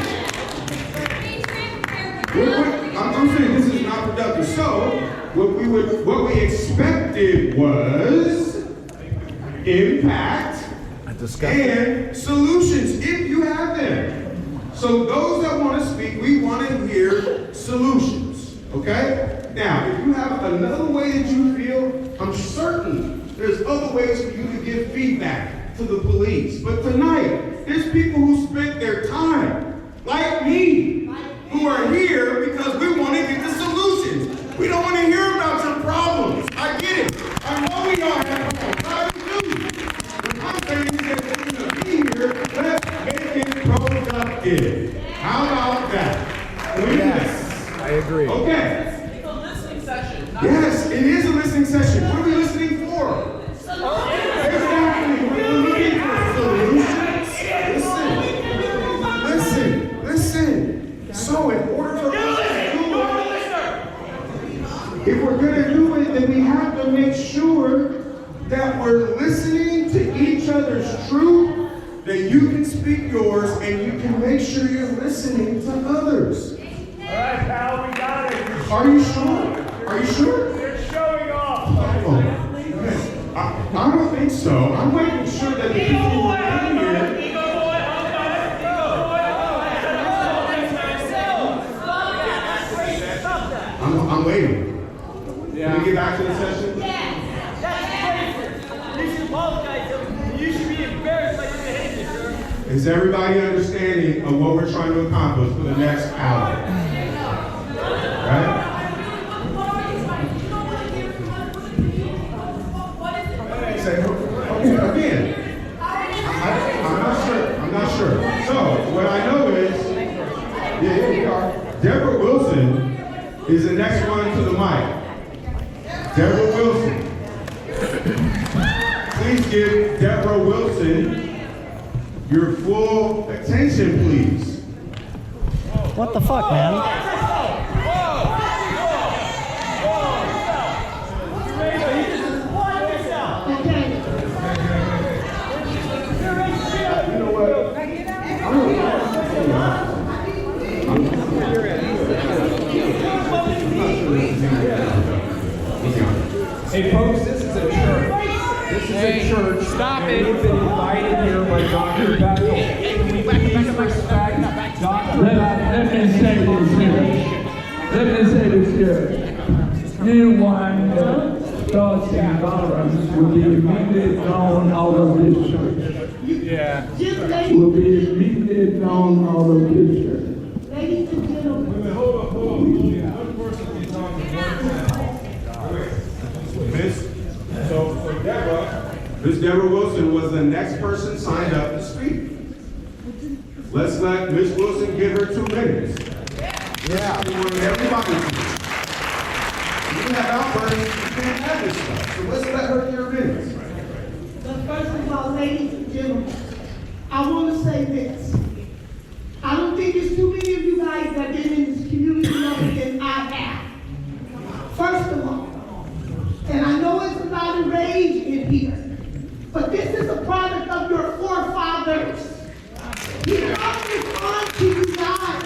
E: I'm saying this is not productive. So, what we expected was impact and solutions, if you have them. So those that want to speak, we want to hear solutions, okay? Now, if you have another way that you feel, I'm certain there's other ways for you to give feedback to the police. But tonight, there's people who spent their time, like me, who are here because we want to get the solutions. We don't want to hear about your problems. I get it. I know we all have problems. I do. But I'm saying is that we're going to be here, let's make it productive. How about that? Yes,
O: I agree.
E: Okay.
O: It's a listening session.
E: Yes, it is a listening session. What are we listening for? Exactly. We're looking for solutions. Listen. So in order for us to do it, if we're going to do it, then we have to make sure that we're listening to each other's truth, that you can speak yours, and you can make sure you're listening to others.
A: All right, pal, we got it.
E: Are you sure? Are you sure?
A: You're showing off.
E: I don't think so. I'm making sure that the people who are in here. I'm waiting. Can we get back to the session?
O: You should apologize. You should be embarrassed by your behavior, sir.
E: Is everybody understanding of what we're trying to accomplish for the next hour? Right? Okay, again, I'm not sure. So, what I know is, yeah, we are. Deborah Wilson
B: is the next one to the mic. Deborah Wilson. Please give Deborah Wilson your full attention, please.
R: What the fuck, man?
G: Hey folks, this is a church. This is a church. Stop it. We've been invited here by Dr. Bethel. Can we please respect Dr. Bethel?
L: Let me say this here. Anyone that starts intolerance will be immediately thrown out of this church. Yeah. Will be immediately thrown out of this church.
A: Ladies and gentlemen. Hold on. One person is on the one time.
B: Miss Deborah Wilson was the next person signed up to speak. Let's let Miss Wilson get her 2 minutes. Yeah. Everybody. You have outbursts, you can't have this stuff. So let's let her get her minutes.
A: But first of all, ladies and gentlemen, I want to say this. I don't think there's too many of you guys that have been in this community longer than I have. First of all, and I know it's a lot of rage in here, but this is a product of your forefathers. He brought this on to you guys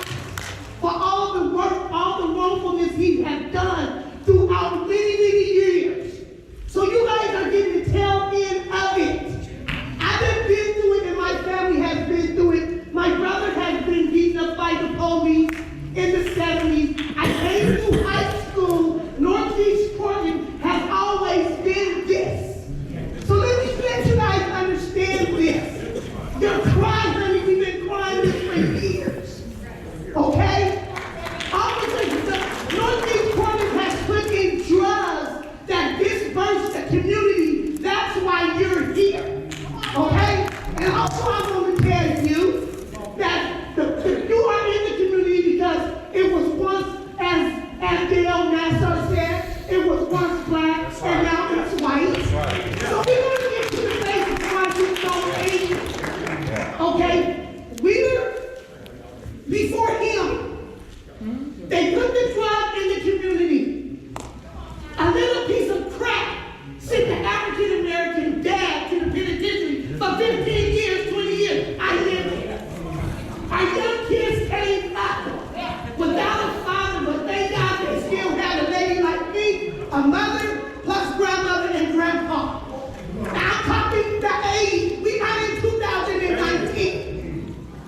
A: for all the work, all the wrongfulness he has done throughout many years. So you guys are getting the tail end of it. I've been through it and my family has been through it. My brother has been beaten up by the police in the 70s. I came through high school. Northeast Portland has always been this. So let me let you guys understand this. You're crying, honey. We've been crying this for years. Okay? Northeast Portland has put in drugs that disperse the community. That's why you're here. Okay? And also I want to tell you that you are in the community because it was once, as Danielle said, it was once black and now it's white. So we're going to get to the base of why you don't hate it. Okay? Before him, they put the drug in the community. A little piece of crack sent the African American dad to the penitentiary for 15 years, 20 years. I lived there. Our young kids came up without a father, but thank God they still had a lady like me, a mother, plus grandmother and grandpa. Now I'm talking the 80s. We are in 2019.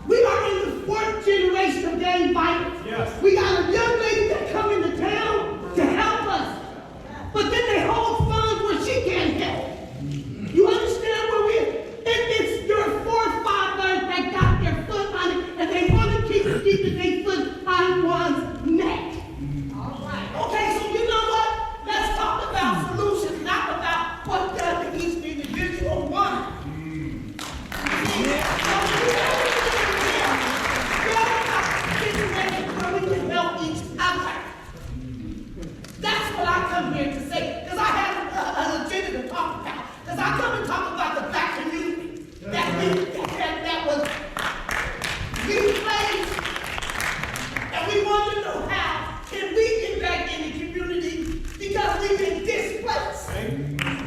A: We are in the 4th generation of gang violence. Yes. We got a young lady that come into town to help us, but then they hold funds where she can't help. You understand where we're? It's your forefathers that got their foot on it, and they want to keep their foot on one's neck. All right. Okay, so you know what? Let's talk about solutions, not about what does each individual want. We can help each other. That's what I come here to say, because I have an agenda to talk about. Because I come and talk about the black community that was replaced, and we want to know how can we get back in the community because we've been displaced. The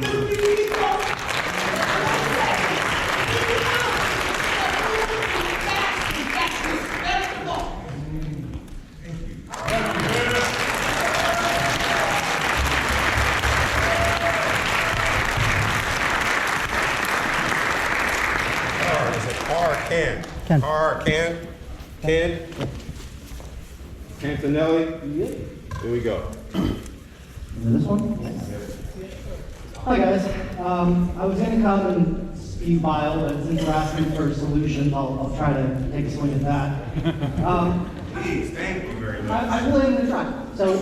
A: community
B: Cantonelli? Here we go.
R: This one? Hi guys. I was going to come and speed file, but since we're asking for solutions, I'll try to take a swing at that.
B: Please, thank you very much.
R: I'm willing to try. So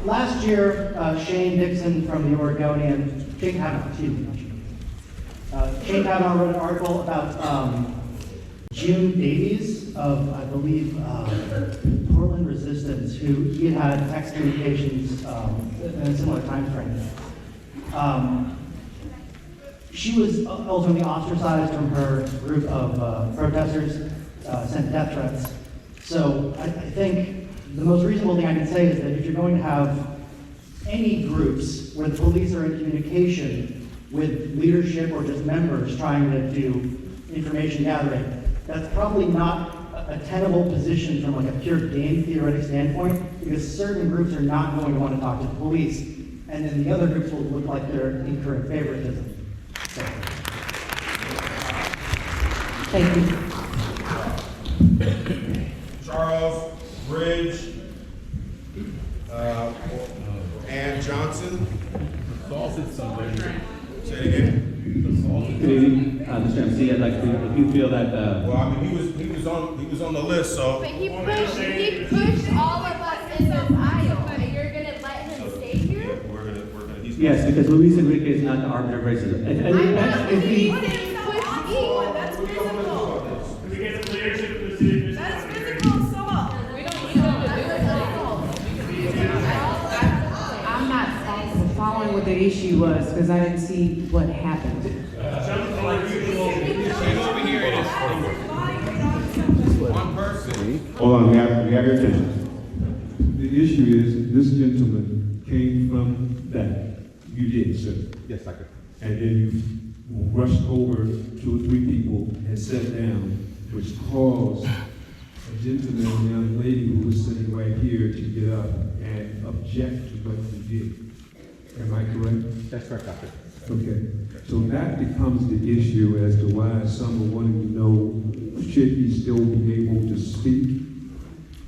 R: last year, Shane Dixon from the Oregonian, Shane Kavanaugh wrote an article about June Davies of, I believe, Portland resistance, who he had text communications in a similar time frame. She was ultimately ostracized from her group of protesters, sent death threats. So I think the most reasonable thing I can say is that if you're going to have any groups where the police are in communication with leadership or just members trying to do information gathering, that's probably not a tenable position from like a pure game theoretic standpoint, because certain groups are not going to want to talk to the police, and then the other groups will look like they're incurring favoritism. So.
F: Thank you.
S: Charles, Bridge, Ann Johnson.
O: Sausage something.
S: Say it again.
T: Good evening, Mr. MC. I'd like to, if you feel that.
S: Well, I mean, he was on the list, so.
N: But he pushed all of us in this aisle, and you're gonna let him stay here?
S: We're gonna.
T: Yes, because Luis Enrique is not the arbiter of racism.
N: I'm not saying he pushed me. That's physical.
O: We get the leadership of the city.
N: That's physical assault. We don't need him to do
F: I'm not following what the issue was because I didn't see what happened.
S: One person.
B: Hold on, we have your attention.
E: The issue is, this gentleman came from that. You did, sir.
G: Yes, I could.
E: And then you rushed over 2 or 3 people and sat down, which caused a gentleman and young lady who was sitting right here to get up and object to what you did. Am I correct?
G: That's correct, Doctor.
E: Okay. So that becomes the issue as to why some are wanting to know, should he still be able to speak?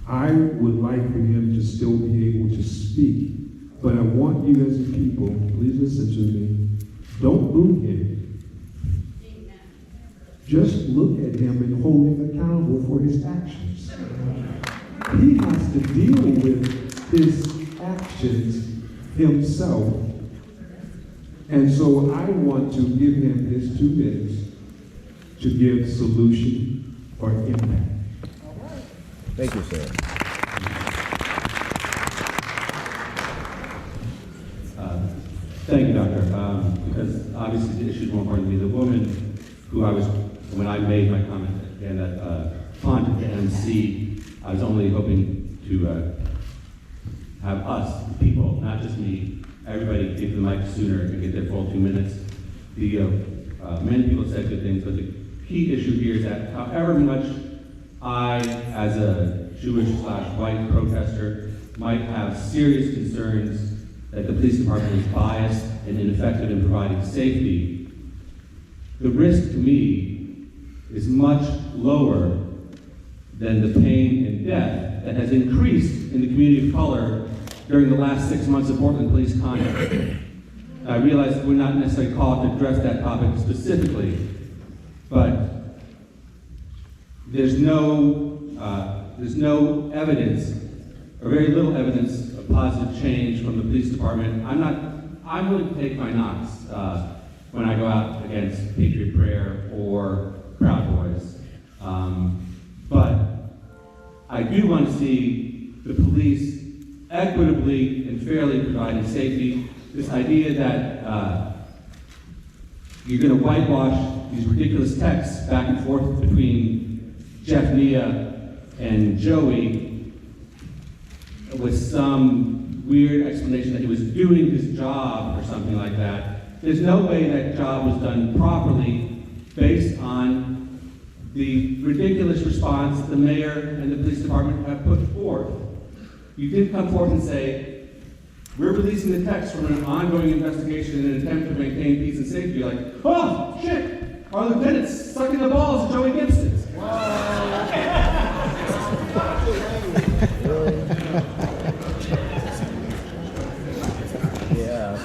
E: I would like for him to still be able to speak, but I want you as a people, please listen to me, don't boo him. Just look at him and hold him accountable for his actions. He has to deal with his actions himself. And so I want to give him his 2 minutes to give solution or impact.
G: Thank you, sir.
T: Thank you, Doctor. Because obviously the issue is more important to me. The woman who I was, when I made my comment again, that taunted the MC, I was only hoping to have us, people, not just me, everybody get the mic sooner and get their full 2 minutes. Many people said good things, but the key issue here is that however much I, as a Jewish/white protester, might have serious concerns that the police department is biased and ineffective in providing safety, the risk to me is much lower than the pain and death that has increased in the community of color during the last 6 months of Portland police conduct. I realize that we're not necessarily called to address that topic specifically, but there's no evidence, or very little evidence, of positive change from the police department. I'm willing to take my knocks when I go out against Patriot Prayer or Proud Boys. But I do want to see the police equitably and fairly providing safety. This idea that you're going to whitewash these ridiculous texts back and forth between Jeff Nia and Joey with some weird explanation that he was doing his job or something like that. There's no way that job was done properly based on the ridiculous response the mayor and the police department have put forth. You didn't come forth and say, we're releasing the text from an ongoing investigation in an attempt to maintain peace and safety. Like, oh, shit, our lieutenant's sucking the balls of Joey Gibson.
G: Yeah.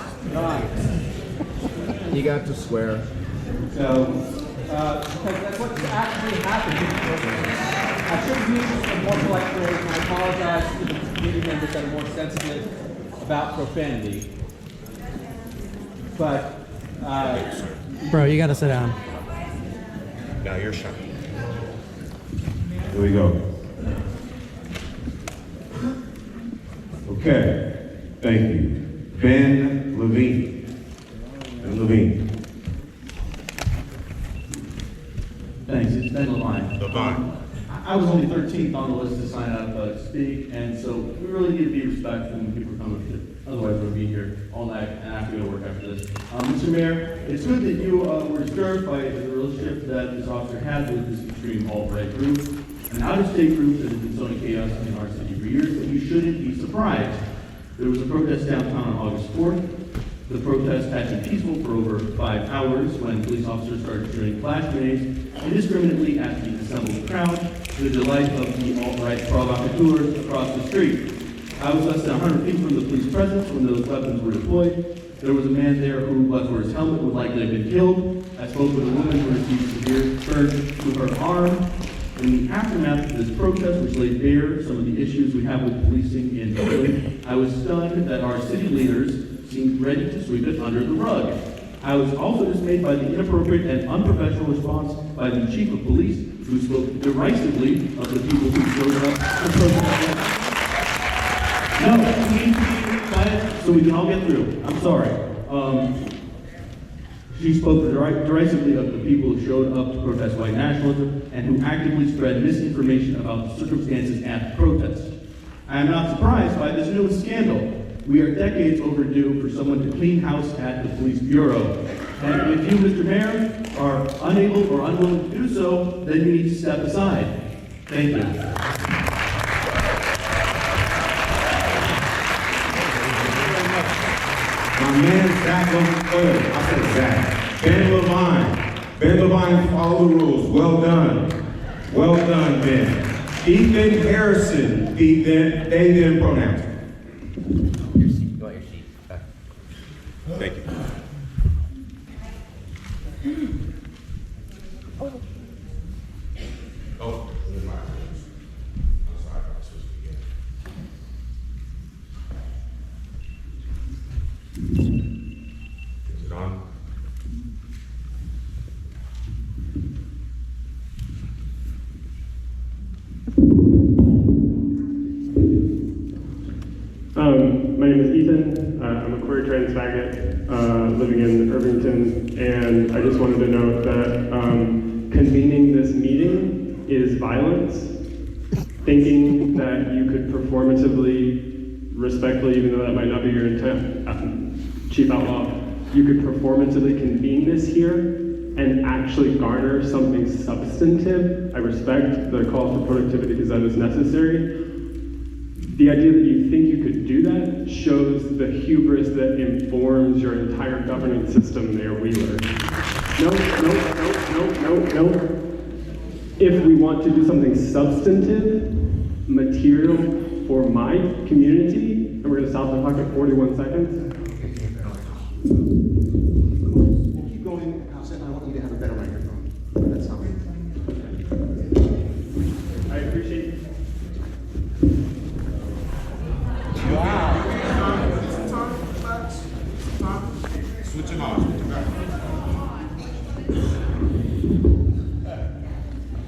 G: You got to swear.
L: So, because that's what's actually happening. I should have used a more polite phrase, and I apologize to the community members that are more sensitive about profanity. But,
U: Bro, you gotta sit down.
S: Now you're shot.
B: Here we go. Okay, thank you. Ben Levine. Ben Levine.
D: Thanks, it's Ben Levine.
B: Levine.
D: I was only 13th on the list to sign up to speak, and so we really need to be respectful when people come up. Otherwise, we'll be here all night, and I have to go to work after this. Mr. Mayor, it's good that you were disturbed by the relationship that this officer had with this extreme alt-right group, an out-of-state group that has been sowing chaos in our city for years, but you shouldn't be surprised. There was a protest downtown on August 4th. The protest had been peaceful for over 5 hours when police officers started shooting flash grenades indiscriminately at the assembled crowd to the delight of the alt-right provocateurs across the street. I was less than 100 feet from the police presence when those weapons were deployed. There was a man there who, but for his helmet, would likely have been killed. I spoke with a woman who received severe burns to her arm. In the aftermath of this protest, which laid bare some of the issues we have with policing in Philly, I was stunned that our city leaders seemed ready to sweep it under the rug. I was also dismayed by the inappropriate and unprofessional response by the chief of police, who spoke derisively of the people who showed up to protest. No, we need to be quiet so we can all get through. I'm sorry. She spoke derisively of the people who showed up to protest white nationalism and who actively spread misinformation about the circumstances at the protest. I am not surprised by this newest scandal. We are decades overdue for someone to clean house at the police bureau. And if you, Mr. Mayor, are unable or unwilling to do so, then you need to step aside. Thank you.
B: My man Zach I said Zach. Ben Levine. Ben Levine, follow the rules. Well done. Well done, Ben. Ethan Harrison, they, them pronouns. Thank you. Oh, is it on?
V: My name is Ethan. I'm a queer trans faggot living in Irvington, and I just wanted to note that convening this meeting is violence. Thinking that you could performatively, respectfully, even though that might not be your intent, Chief Outlaw, you could performatively convene this here and actually garner something substantive. I respect the call for productivity because that is necessary. The idea that you think you could do that shows the hubris that informs your entire governance system, Mayor Wheeler. No. If we want to do something substantive, material for my community, and we're going to stop the clock at 41 seconds.
Q: Keep going, House, and I want you to have a better microphone. That's how.
V: I appreciate it.
B: Switch it on.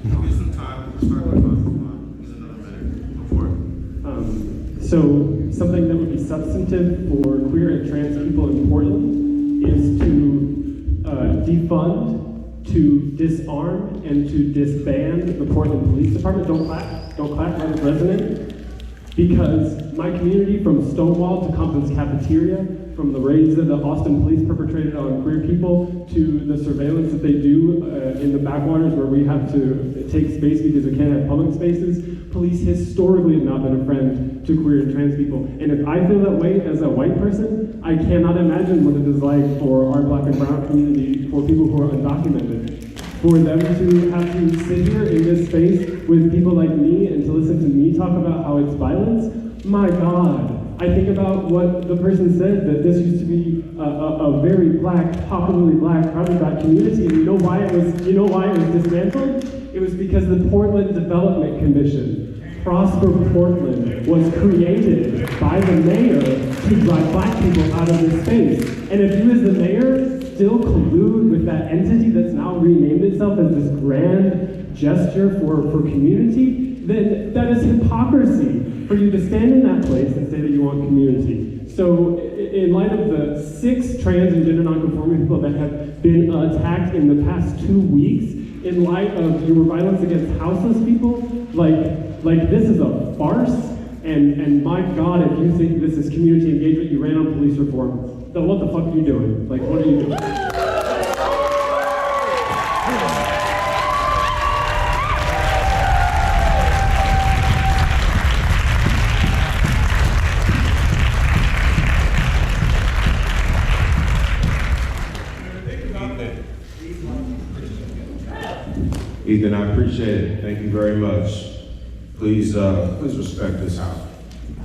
B: Give some time. We'll start with fun. Use another minute before.
V: So something that would be substantive for queer and trans people in Portland is to defund, to disarm, and to disband the Portland Police Department. Don't clap, let it resonate. Because my community, from Stonewall to Compton's Cafeteria, from the raids that the Austin police perpetrated on queer people, to the surveillance that they do in the backwaters where we have to take space because we can't have public spaces, police historically have not been a friend to queer and trans people. And if I feel that way as a white person, I cannot imagine what it is like for our black and brown community, for people who are undocumented. For them to have to sit here in this space with people like me and to listen to me talk about how it's violence, my God. I think about what the person said, that this used to be a very black, popularly black, proudly black community, and you know why it was dismantled? It was because the Portland Development Commission, Prosper Portland, was created by the mayor to drive black people out of this space. And if you as the mayor still collude with that entity that's now renamed itself as this grand gesture for community, then that is hypocrisy. For you to stand in that place and say that you want community. So in light of the 6 trans and gender nonconforming people that have been attacked in the past 2 weeks, in light of your violence against houseless people, like this is a farce. And my God, if you think this is community engagement, you ran on police reform. Then what the fuck are you doing? Like, what are you doing?
S: Ethan, I appreciate it. Thank you very much. Please respect this house.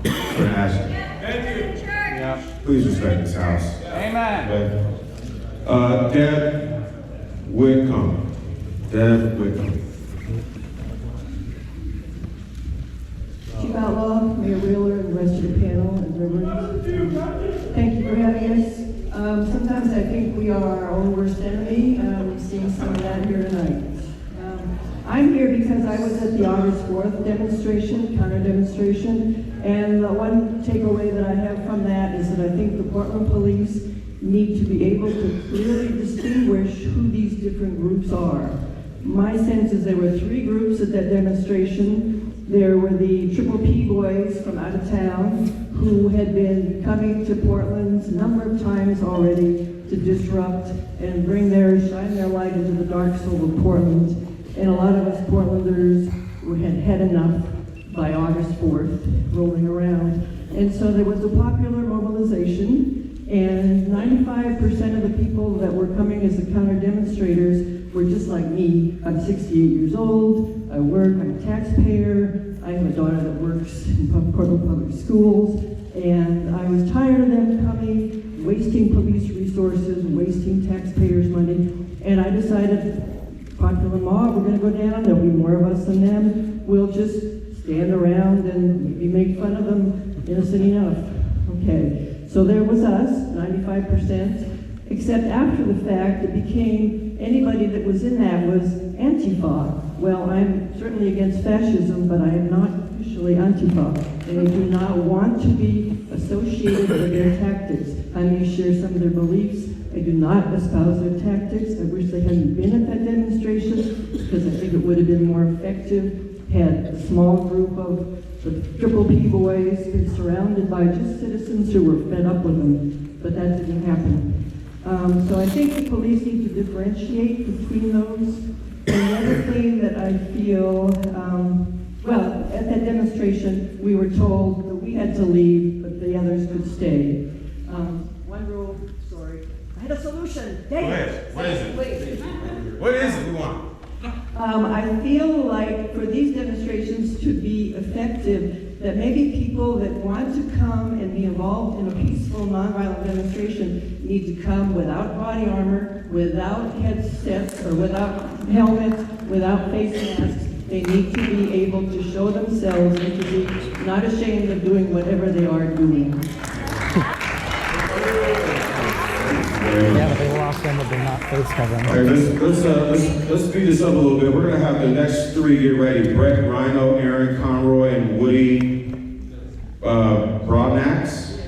S: I'm gonna ask you.
O: Thank you. Yeah.
S: Please respect this house.
O: Amen.
S: Okay. Deb Whitcomb. Deb Whitcomb.
C: Chief Outlaw, Mayor Wheeler, and the rest of the panel and Reverend. Thank you for having us. Sometimes I think we are our own worst enemy. We've seen some of that here tonight. I'm here because I was at the August 4th demonstration, counter demonstration, and the one takeaway that I have from that is that I think the Portland police need to be able to clearly distinguish who these different groups are. My sense is there were 3 groups at that demonstration. There were the Triple P boys from out of town who had been coming to Portland a number of times already to disrupt and shine their light into the dark soul of Portland. And a lot of us Portlanders had had enough by August 4th rolling around. And so there was a popular mobilization, and 95% of the people that were coming as the counter demonstrators were just like me. I'm 68 years old, I work, I'm a taxpayer, I have a daughter that works in Portland Public Schools, and I was tired of them coming, wasting police resources, wasting taxpayers' money, and I decided, popular mob, we're going to go down, there'll be more of us than them, we'll just stand around and maybe make fun of them, innocent enough. Okay, so there was us, 95%, except after the fact it became anybody that was in that was antifa. Well, I'm certainly against fascism, but I am not officially antifa, and I do not want to be associated with their tactics. I may share some of their beliefs, I do not espouse their tactics. I wish they hadn't been at that demonstration because I think it would have been more effective had a small group of the Triple P boys been surrounded by just citizens who were fed up with them, but that didn't happen. So I think the police need to differentiate between those. And the other thing that I feel, well, at that demonstration, we were told that we had to leave, but the others could stay. One rule, sorry. I had a solution.
S: Go ahead. What is it? What is it we want?
C: I feel like for these demonstrations to be effective, that maybe people that want to come and be involved in a peaceful, nonviolent demonstration need to come without body armor, without headsets, or without helmets, without face masks. They need to be able to show themselves and to be not ashamed of doing whatever they are doing.
I: Yeah, but they lost them, but they're not face covering.
S: All right, let's speed this up a little bit. We're gonna have the next 3 get ready: Brett, Rhino, Aaron, Conroy, and Woody Broadnax.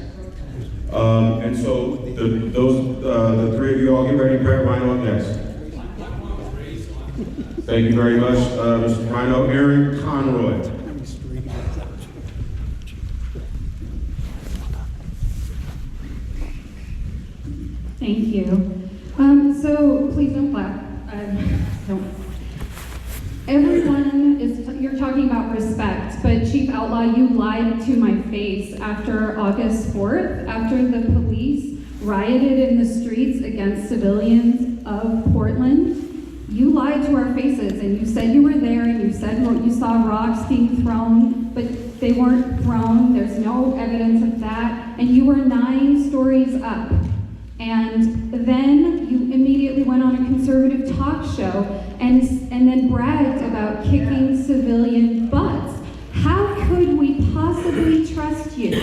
S: And so the 3 of you all get ready. Brett, Rhino up next. Thank you very much, Mr. Rhino. Aaron, Conroy.
W: Thank you. So please don't clap. Don't. Everyone you're talking about respect, but Chief Outlaw, you lied to my face after August 4th, after the police rioted in the streets against civilians of Portland. You lied to our faces and you said you were there and you said you saw rocks being thrown, but they weren't thrown. There's no evidence of that. And you were 9 stories up. And then you immediately went on a conservative talk show and then bragged about kicking civilian butts. How could we possibly trust you?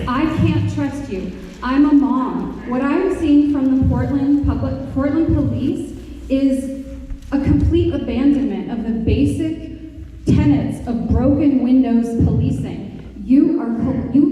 W: I can't trust you. I'm a mom. What I'm seeing from the Portland police is a complete abandonment of the basic tenets of broken windows policing. You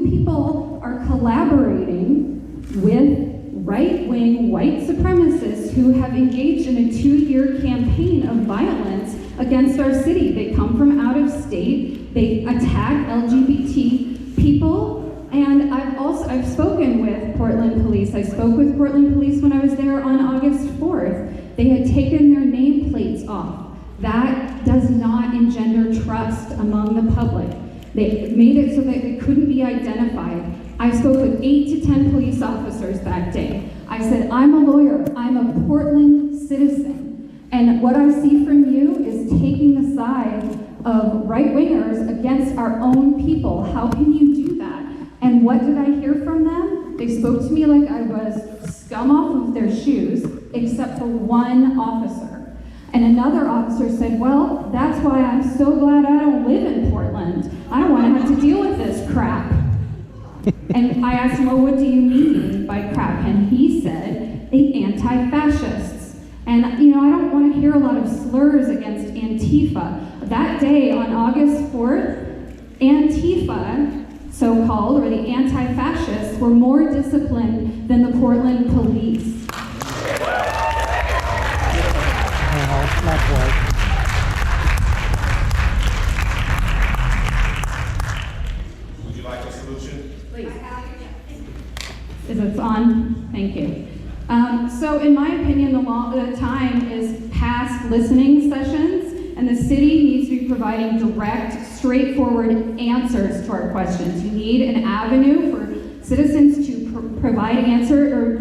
W: people are collaborating with right-wing white supremacists who have engaged in a 2-year campaign of violence against our city. They come from out of state, they attack LGBT people, and I've spoken with Portland Police. I spoke with Portland Police when I was there on August 4th. They had taken their nameplates off. That does not engender trust among the public. They made it so that it couldn't be identified. I spoke with 8 to 10 police officers that day. I said, I'm a lawyer, I'm a Portland citizen, and what I see from you is taking the side of right-wingers against our own people. How can you do that? And what did I hear from them? They spoke to me like I was scum off of their shoes, except for one officer. And another officer said, well, that's why I'm so glad I don't live in Portland. I don't want to have to deal with this crap. And I asked him, well, what do you mean by crap? And he said, the anti-fascists. And, I don't want to hear a lot of slurs against Antifa. That day on August 4th, Antifa, so-called, or the anti-fascists, were more disciplined than the Portland police.
S: Would you like a solution?
W: Please. Is it on? Thank you. So in my opinion, the time is past listening sessions, and the city needs to be providing direct, straightforward answers to our questions. You need an avenue for citizens to provide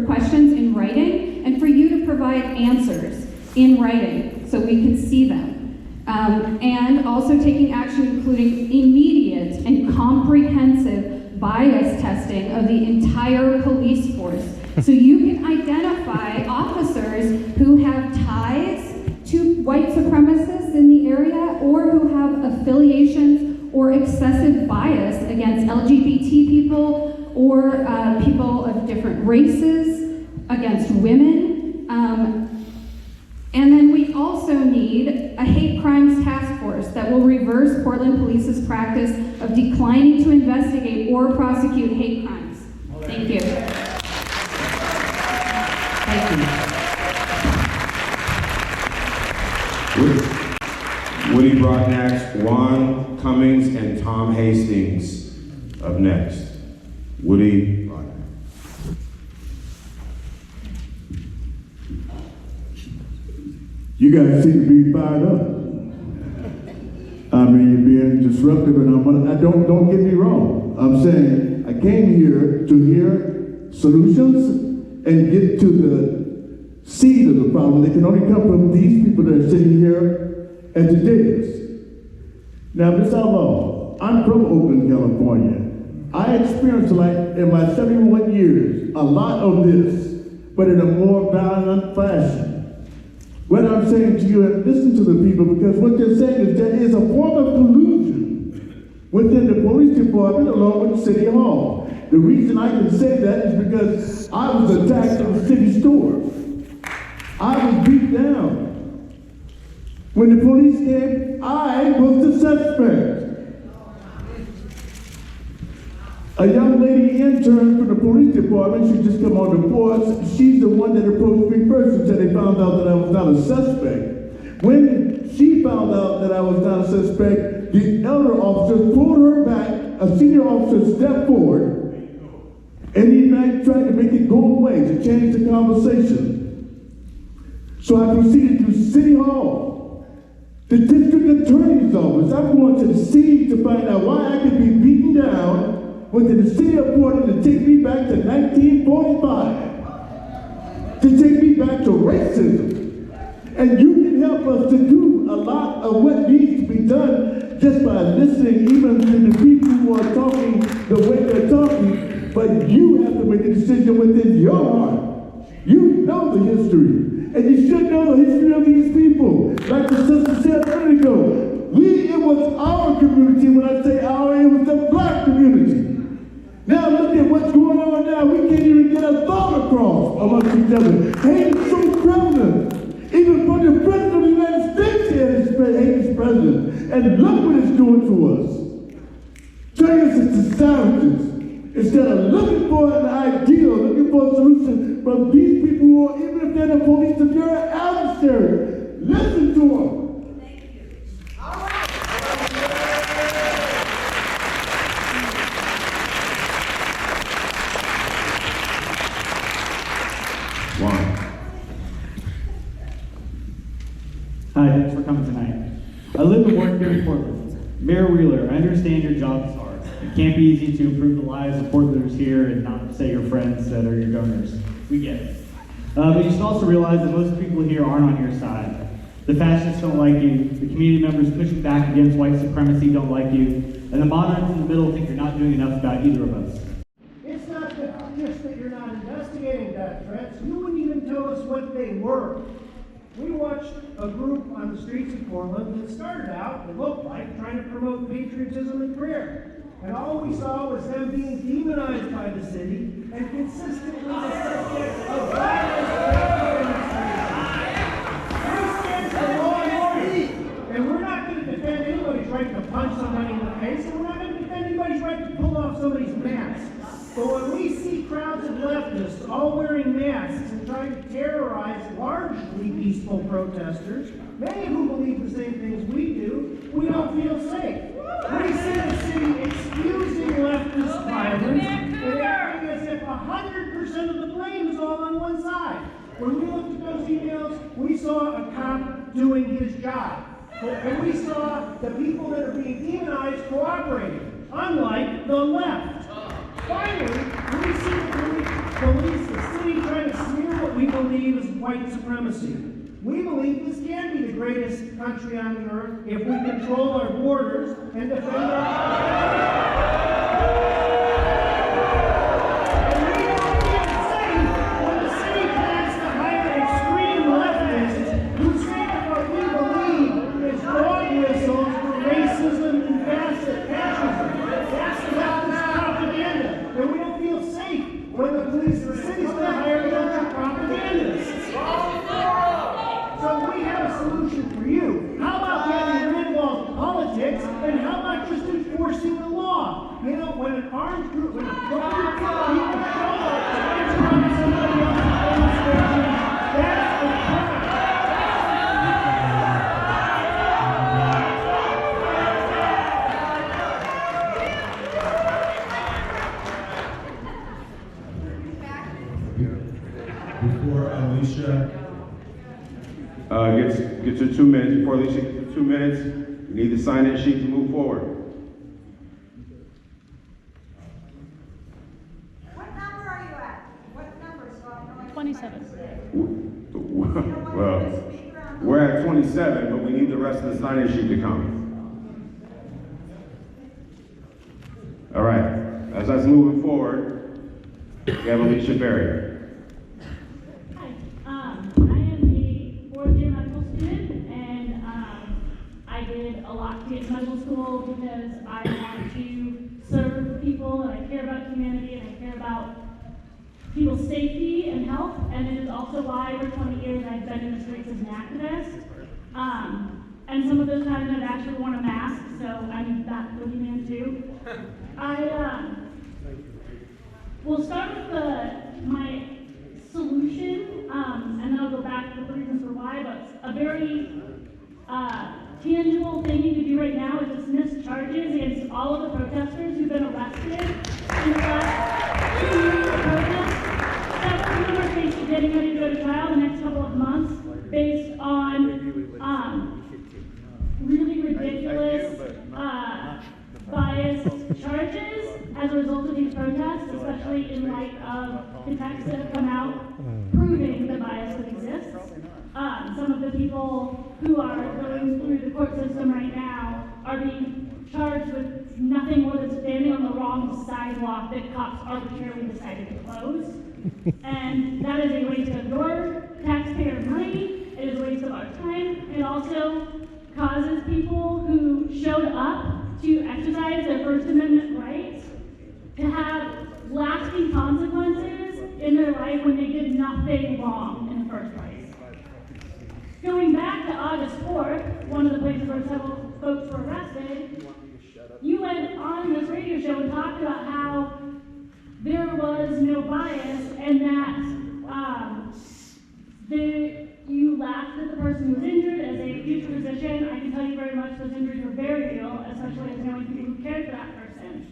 W: questions in writing, and for you to provide answers in writing so we can see them. And also taking action including immediate and comprehensive bias testing of the entire police force, so you can identify officers who have ties to white supremacists in the area, or who have affiliations or excessive bias against LGBT people, or people of different races, against women. And then we also need a hate crimes task force that will reverse Portland Police's practice of declining to investigate or prosecute hate crimes. Thank you.
S: Woody Broadnax, Juan Cummings, and Tom Hastings up next. Woody Broadnax.
H: You guys seem to be fired up. I mean, you're being disruptive, and don't get me wrong. I'm saying I came here to hear solutions and get to the seed of the problem. They can only come from these people that are sitting here at the dais. Now, Ms. Outlaw, I'm from Oakland, California. I experienced, like, in my 71 years, a lot of this, but in a more violent fashion. What I'm saying to you, and listen to the people, because what they're saying is there is a form of collusion within the police department along with City Hall. The reason I can say that is because I was attacked in the city store. I was beat down. When the police came, I was the suspect. A young lady intern from the police department, she just come on the force, she's the one that approached me first until they found out that I was not a suspect. When she found out that I was not a suspect, the elder officer pulled her back, a senior officer stepped forward, and he tried to make it go away, to change the conversation. So I proceeded to City Hall, the district attorney's office. I'm going to the scene to find out why I could be beaten down, went to the city of Portland to take me back to 1945, to take me back to racism. And you can help us to do a lot of what needs to be done just by listening even to the people who are talking the way they're talking, but you have to make a decision within your heart. You know the history, and you should know the history of these people. Like the sister said a minute ago, it was our community. When I say our, it was the black community. Now look at what's going on now. We can't even get a thought across amongst each other. Hate is so prevalent. Even from the president of the United States here, hate is president. And look what it's doing to us. Turning us into savages. It's instead of looking for an ideal, looking for a solution from these people who are, even if they're the police, if you're an adversary, listen to them.
J: Hi, thanks for coming tonight. I live and work here in Portland. Mayor Wheeler, I understand your job is hard. It can't be easy to improve the lives of Portlanders here and not say your friends that are your donors. We get it. But you should also realize that most people here aren't on your side. The fascists don't like you, the community members pushing back against white supremacy don't like you, and the moderates in the middle think you're not doing enough about either of us.
K: It's not just that you're not investigating death threats. You wouldn't even tell us what they were. We watched a group on the streets of Portland that started out, it looked like, trying to promote patriotism and prayer. And all we saw was them being demonized by the city and consistently the subject of violence and demonstrations. We stand for law and order. And we're not going to defend anybody's right to punch somebody in the face, and we're not going to defend anybody's right to pull off somebody's mask. But when we see crowds of leftists all wearing masks and trying to terrorize largely peaceful protesters, many of whom believe the same things we do, we don't feel safe. We see the city excusing leftist violence and acting as if 100% of the blame is all on one side. When we looked at those emails, we saw a cop doing his job. And we saw the people that are being demonized cooperating, unlike the left. Finally, we see the police, the city, trying to smear what we believe is white supremacy. We believe this can be the greatest country on the earth if we control our borders and defend our... And we don't feel safe when the city plans to hire extreme leftists who say that what we believe is dog whistles for racism and fascism. That's the leftist propaganda. And we don't feel safe when the police and the city's going to hire a bunch of propagandists. So we have a solution for you. How about getting rid of all politics, and how about just enforcing the law? You know, when an armed group, when a group of people show up to interrupt somebody else's demonstration, that's a crime.
B: Before Alicia gets her 2 minutes, before Alicia gets her 2 minutes, we need the sign-in sheet to move forward.
P: What number are you at? What number, so I know?
M: 27.
B: Well, we're at 27, but we need the rest of the sign-in sheet to come. All right, as that's moving forward, we have Alicia Berry.
M: I did a lot to get to medical school because I want to serve people and I care about humanity and I care about people's safety and health, and it is also why for 20 years I've been in the streets as an activist. And some of those times I've actually worn a mask, so I'm that boogeyman too. We'll start with my solution, and then I'll go back to the reasons for why, but a very tangible thing you can do right now is dismiss charges against all of the protesters who've been arrested in the last 2 years of protests. Several of them are facing getting ready to go to trial in the next couple of months based on really ridiculous biased charges as a result of these protests, especially in light of the texts that have come out proving the bias that exists. Some of the people who are going through the court system right now are being charged with nothing more than standing on the wrong sidewalk that cops arbitrarily decided to close. And that is a waste of your taxpayer money, it is a waste of our time. It also causes people who showed up to exercise their First Amendment rights to have lasting consequences in their life when they did nothing wrong in the first place. Going back to August 4th, one of the places where several folks were arrested, you went on this radio show and talked about how bias, and that you laughed at the person who was injured. As a future physician, I can tell you very much those injuries were very real, especially as knowing people who cared for that person.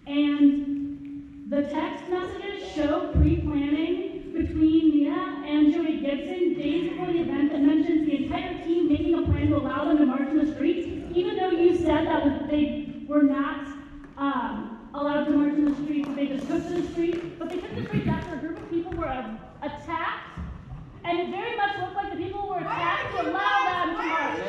M: And the text messages show pre-planning between Mia and Joey Gibson days before the event that mentions the entire team making a plan to allow them to march in the streets, even though you said that they were not allowed to march in the streets, they just took to the streets. But they took the streets after a group of people were attacked, and it very much looked like the people were attacked to allow them to march.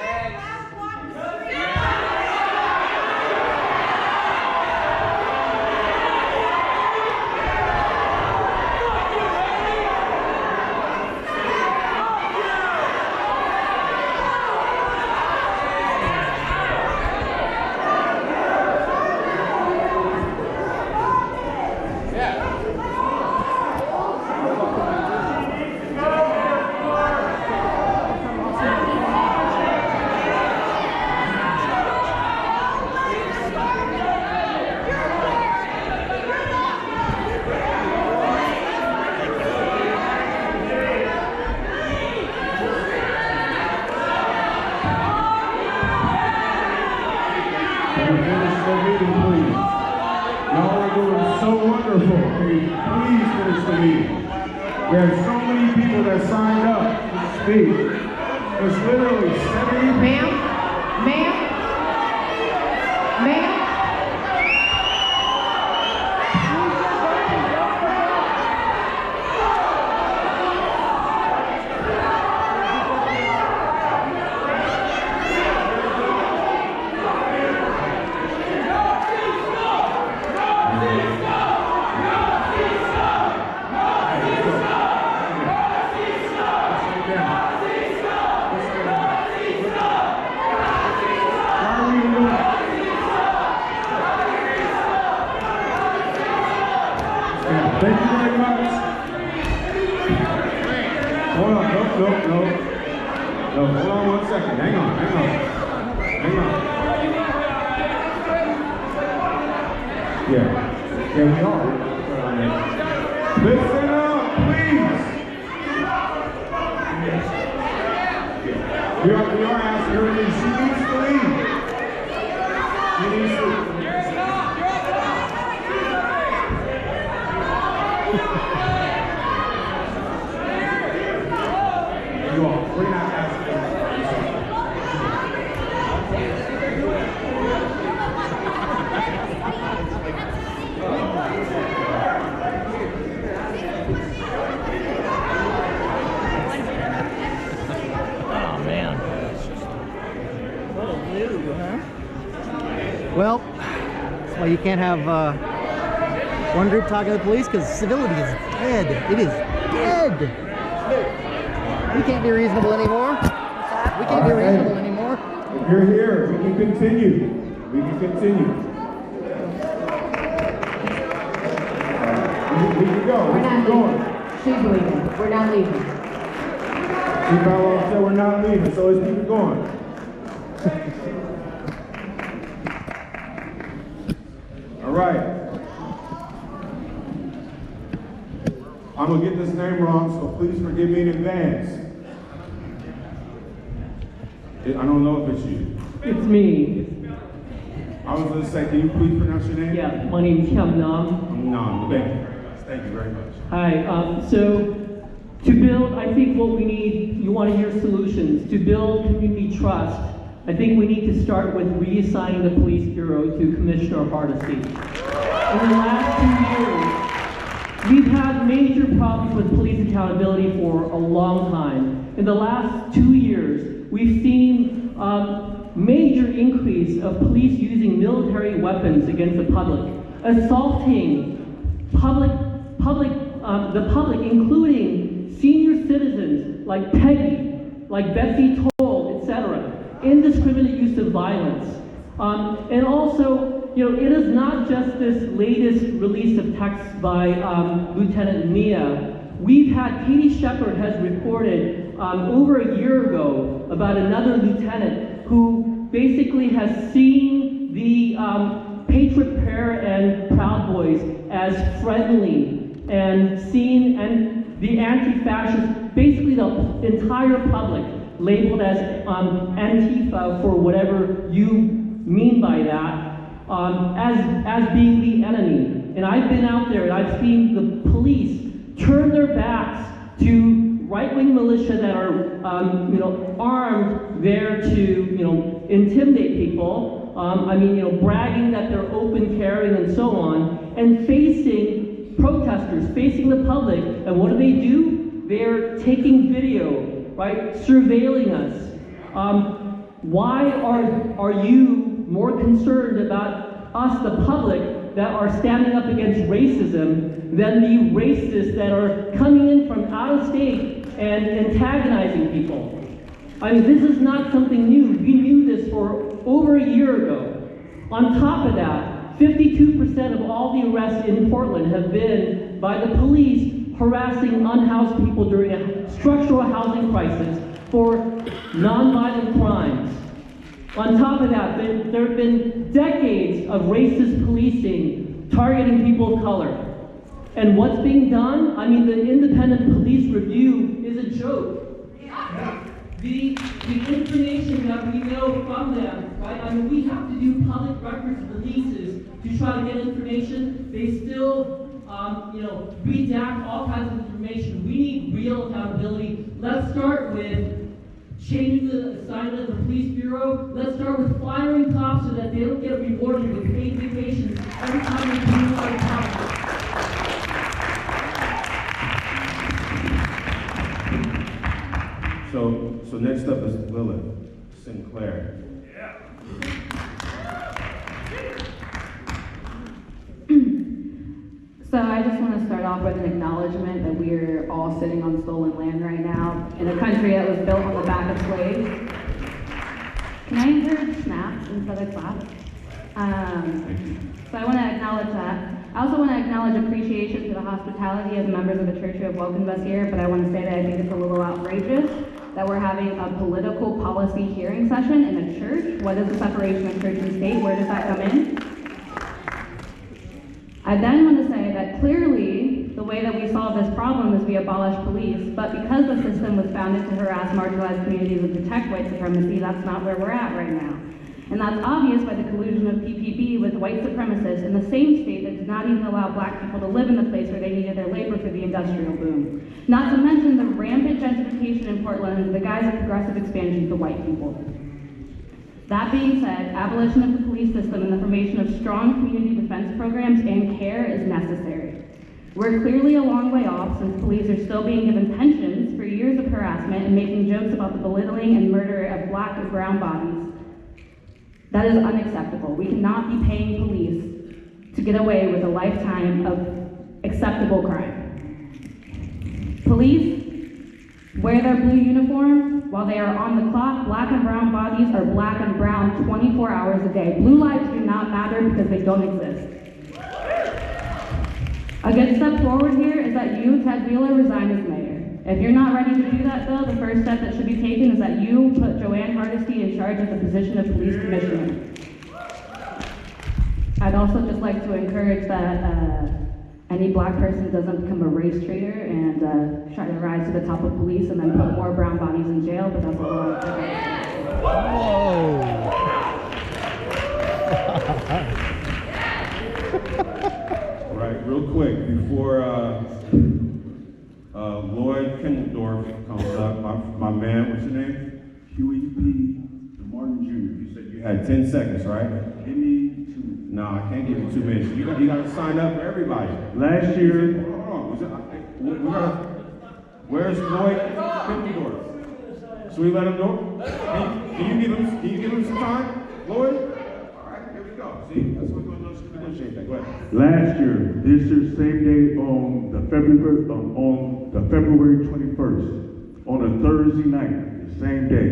B: There's so many people that signed up to speak. There's literally 70.
F: Ma'am?
B: Thank you very much. Hold on, no. Hold on 1 second. Hang on. Yeah, we are. Listen up, please. We are asking her to leave. She needs to leave. We're not asking.
I: Oh, man. What a new, huh? Well, that's why you can't have one group talking to the police, because civility is dead. It is dead. We can't be reasonable anymore. We can't be reasonable anymore.
B: If you're here, we can continue. We can go.
F: We're not leaving. She's leaving. We're not leaving.
B: Chief Outlaw said we're not leaving, so let's keep it going. All right. I'm gonna get this name wrong, so please forgive me in advance. I don't know if it's you.
A: It's me.
B: I was gonna say, can you please pronounce your name?
A: Yeah, my name's Hyam Nam.
B: Nam. Thank you very much.
A: Hi. So to build, I think what we need, you want to hear solutions. To build community trust, I think we need to start with reassigning the police bureau to Commissioner Hardesty. In the last 2 years, we've had major problems with police accountability for a long time. In the last 2 years, we've seen major increase of police using military weapons against the public, assaulting the public, including senior citizens like Peggy, like Betsy Toll, etc. Indiscriminate use of violence. And also, it is not just this latest release of text by Lieutenant Mia. We've had, Katie Shepard has reported over a year ago about another lieutenant who basically has seen the Patriot Prayer and Proud Boys as friendly and seen and the anti-fascist, basically the entire public labeled as antifa for whatever you mean by that, as being the enemy. And I've been out there and I've seen the police turn their backs to right-wing militia that are, armed there to, intimidate people. Bragging that they're open, caring, and so on, and facing protesters, facing the public. And what do? They're taking video, right? Surveilling us. Why are you more concerned about us, the public, that are standing up against racism than the racists that are coming in from out of state and antagonizing people? I mean, this is not something new. We knew this for over a year ago. On top of that, 52% of all the arrests in Portland have been by the police harassing unhoused people during a structural housing crisis for nonviolent crimes. On top of that, there have been decades of racist policing targeting people of color. And what's being done? I mean, the independent police review is a joke. The information that we know from them, right? I mean, we have to do public records releases to try to get information. They still, redact all kinds of information. We need real accountability. Let's start with changing the assignment of the police bureau. Let's start with firing cops so that they don't get rewarded with paid vacations every time they do a problem.
S: So next up is Lilith Sinclair.
E: So I just want to start off with an acknowledgement that we're all sitting on stolen land right now in a country that was built on the back of slaves. Can I encourage snaps instead of claps? So I want to acknowledge that. I also want to acknowledge appreciation for the hospitality of members of the church who have welcomed us here, but I want to say that I think it's a little outrageous that we're having a political policy hearing session in a church. What is the separation of church and state? Where does that come in? I then want to say that clearly the way that we solve this problem is we abolish police, but because the system was founded to harass marginalized communities and protect white supremacy, that's not where we're at right now. And that's obvious by the collusion of PPP with white supremacists in the same state that did not even allow black people to live in the place where they needed their labor for the industrial boom. Not to mention the rampant gentrification in Portland under the guise of progressive expansion for white people. That being said, abolition of the police system and the formation of strong community defense programs and care is necessary. We're clearly a long way off since police are still being given pensions for years of harassment and making jokes about the belittling and murder of black and brown bodies. That is unacceptable. We cannot be paying police to get away with a lifetime of acceptable crime. Police wear their blue uniforms while they are on the clock. Black and brown bodies are black and brown 24 hours a day. Blue lives do not matter because they don't exist. A good step forward here is that you, Ted Wheeler, resign as mayor. If you're not ready to do that, though, the first step that should be taken is that you put Joanne Hardesty in charge of the position of police commissioner. I'd also just like to encourage that any black person doesn't become a race traitor and try to rise to the top of police and then put more brown bodies in jail, but that's a little
S: Right, real quick, before Lloyd Kendendorf comes up, my man, what's your name? Huey P. Martin Jr. You said you had 10 seconds, right? Give me 2. No, I can't give you 2 minutes. You got to sign up for everybody.
H: Last year.
S: Hold on. Where's Lloyd Kendendorf? Should we let him know? Can you give him some time, Lloyd? All right, here we go. See, that's what we're going to negotiate that. Go ahead.
H: Last year, this year, same day on the February 21st, on a Thursday night, the same day,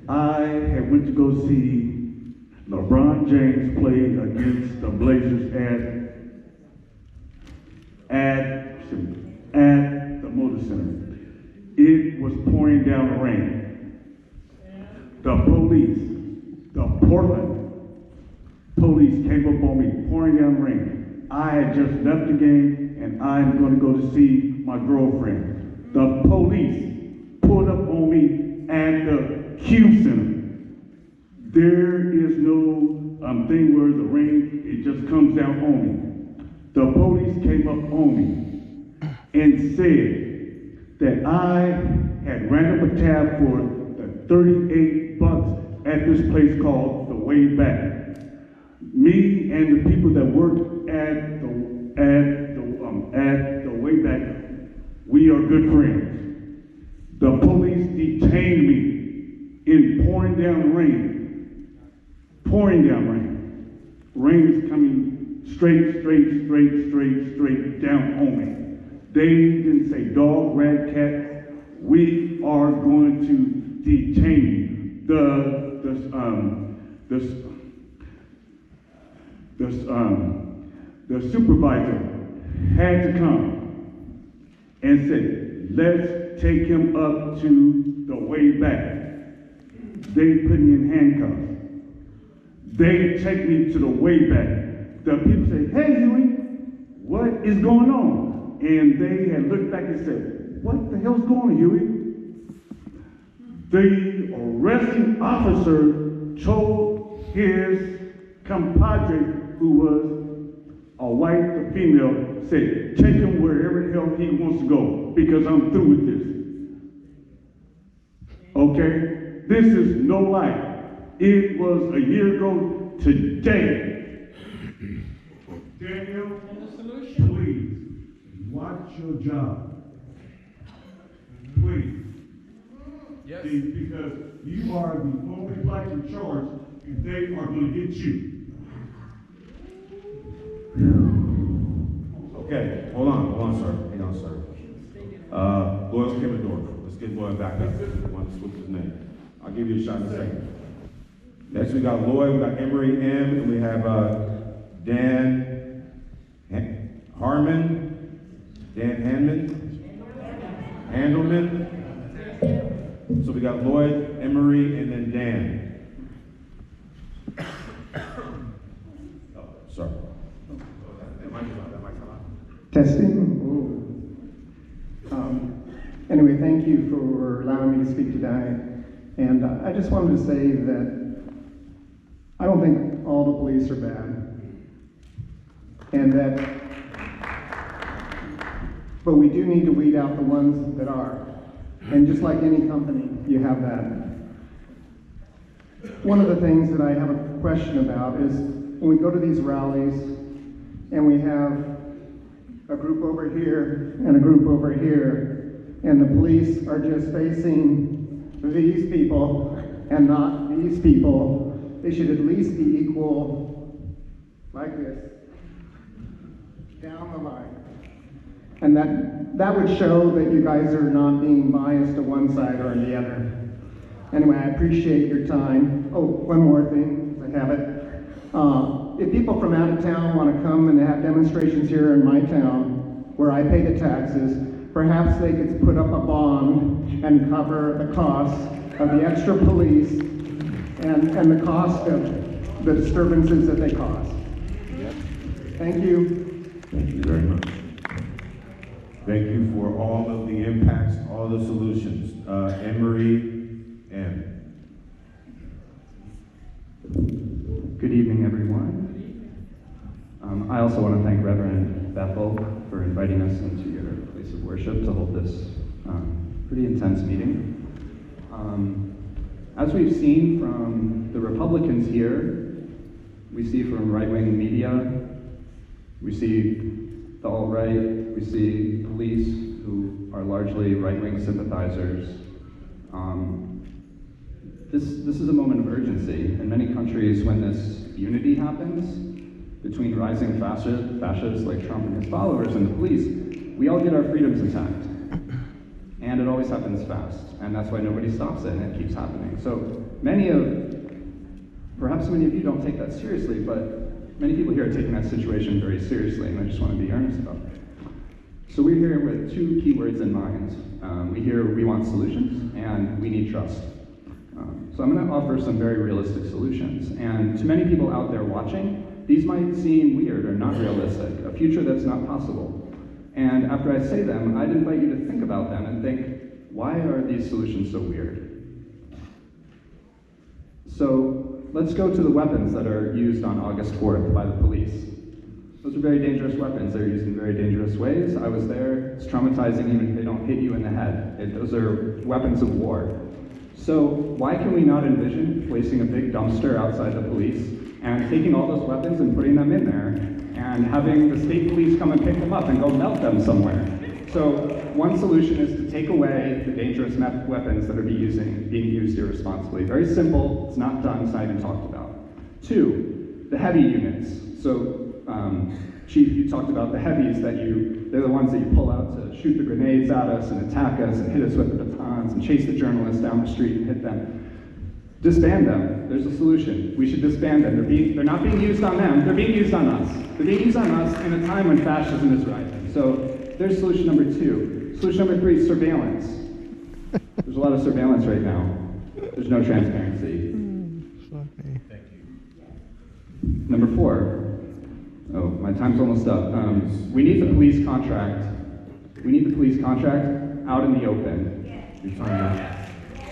H: I had went to go see LeBron James play against the Blazers at the Motor Center. It was pouring down rain. The police, the Portland police came up on me, pouring down rain. I had just left the game and I'm going to go to see my girlfriend. The police pulled up on me at the Q Center. There is no thing where the rain, it just comes down on me. The police came up on me and said that I had ran up a tab for the $38 at this place called The Way Back. Me and the people that worked at the Way Back, we are good friends. The police detained me in pouring down rain. Rain is coming straight down on me. They didn't say dog, rat, cat. We are going to detain you. The supervisor had to come and said, let's take him up to the Way Back. They put me in handcuffs. They take me to the Way Back. The people say, hey, Huey, what is going on? And they had looked back and said, what the hell's going on, Huey? The arresting officer told his compadre, who was a white female, said, take him wherever the hell he wants to go, because I'm through with this. Okay? This is no lie. It was a year ago today. Danielle, please, watch your job. Please. Yes. Because you are the only black in charge, and they are going to get you.
B: Okay, hold on, sir. Hang on, sir. Loyal Kimmendorf. Let's get Loyal back up. I want to switch his name. I'll give you a shot in a second. Next we got Lloyd, we got Emery M, and we have Dan Harmon, Dan Handelman. So we got Lloyd, Emery, and then Dan. Oh, sorry.
N: Testing. Anyway, thank you for allowing me to speak today. And I just wanted to say that I don't think all the police are bad. And but we do need to weed out the ones that are. And just like any company, you have that. One of the things that I have a question about is when we go to these rallies and we have a group over here and a group over here, and the police are just facing these people and not these people, they should at least be equal, like this, down the line. And that would show that you guys are not being biased to one side or the other. Anyway, I appreciate your time. Oh, one more thing, I have it. If people from out of town want to come and have demonstrations here in my town, where I pay the taxes, perhaps they could put up a bond and cover the cost of the extra police and the cost of the disturbances that they cause. Thank you.
B: Thank you very much. Thank you for all of the impacts, all the solutions. Emery M.
R: Good evening, everyone. I also want to thank Reverend Bethel for inviting us into your place of worship to hold this pretty intense meeting. As we've seen from the Republicans here, we see from right-wing media, we see the alt-right, we see police who are largely right-wing sympathizers. This is a moment of urgency. In many countries, when this unity happens between rising fascists like Trump and his followers and the police, we all get our freedoms attacked. And it always happens fast. And that's why nobody stops it, and it keeps happening. So perhaps many of you don't take that seriously, but many people here are taking that situation very seriously, and I just want to be earnest about it. So we're here with two key words in mind. We want solutions, and we need trust. So I'm going to offer some very realistic solutions. And to many people out there watching, These might seem weird or not realistic, a future that's not possible. And after I say them, I'd invite you to think about them and think, why are these solutions so weird? So let's go to the weapons that are used on August 4th by the police. Those are very dangerous weapons. They're used in very dangerous ways. I was there. It's traumatizing even if they don't hit you in the head. Those are weapons of war. So why can we not envision placing a big dumpster outside the police and taking all those weapons and putting them in there and having the state police come and pick them up and go melt them somewhere? So one solution is to take away the dangerous weapons that are being used irresponsibly. Very simple. It's not done. It's not even talked about. 2, the heavy units. So Chief, you talked about the heavies they're the ones that you pull out to shoot the grenades at us and attack us and hit us with the batons and chase the journalists down the street and hit them. Disband them. There's a solution. We should disband them. They're not being used on them. They're being used on us. They're being used on us in a time when fascism is rising. So there's solution number 2. Solution number 3, surveillance. There's a lot of surveillance right now. There's no transparency.
B: Thank you.
R: Number 4. Oh, my time's almost up. We need the police contract. We need the police contract out in the open. Your time up.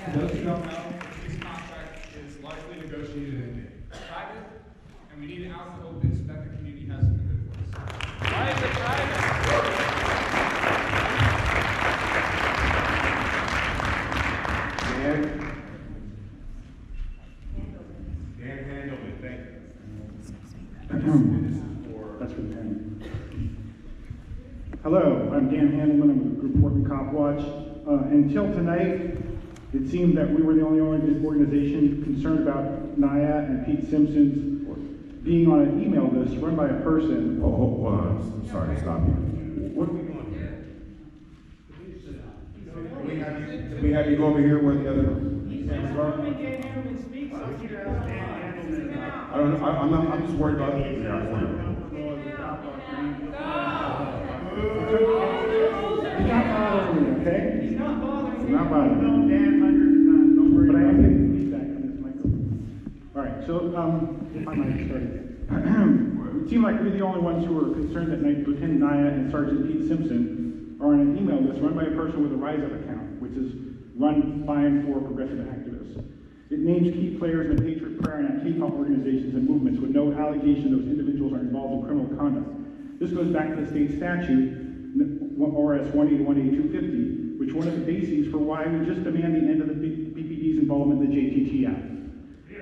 S: For those who don't know, the police contract is largely negotiated in private, and we need it out in the open so that the community has a good voice.
B: Dan handled it, thank you.
K: That's for the pen. Hello, I'm Dan Handelman. I'm with the group Portland Cop Watch. Until tonight, it seemed that we were the only organization concerned about Naya and Pete Simpson's being on an email list run by a person.
B: Oh, hold on. I'm sorry to stop you. What are we doing here? Can we have you go over here where the other cameras are? I don't know. I'm just worried about the
K: He's not bothering me, okay? He's not bothering me. He's not bothering me. No, Dan, don't worry. But I am getting feedback on this microphone. All right, so if I might start again. It seemed like we're the only ones who were concerned that Lieutenant Naya and Sergeant Pete Simpson are on an email list run by a person with a Rise Up account, which is run by and for progressive activists. It names key players in the Patriot Prayer and Antifa organizations and movements with no allegation those individuals are involved in criminal conduct. This goes back to the state statute, ORS 181A250, which one of the bases for why we just demand the end of the BPD's involvement in the JTTF.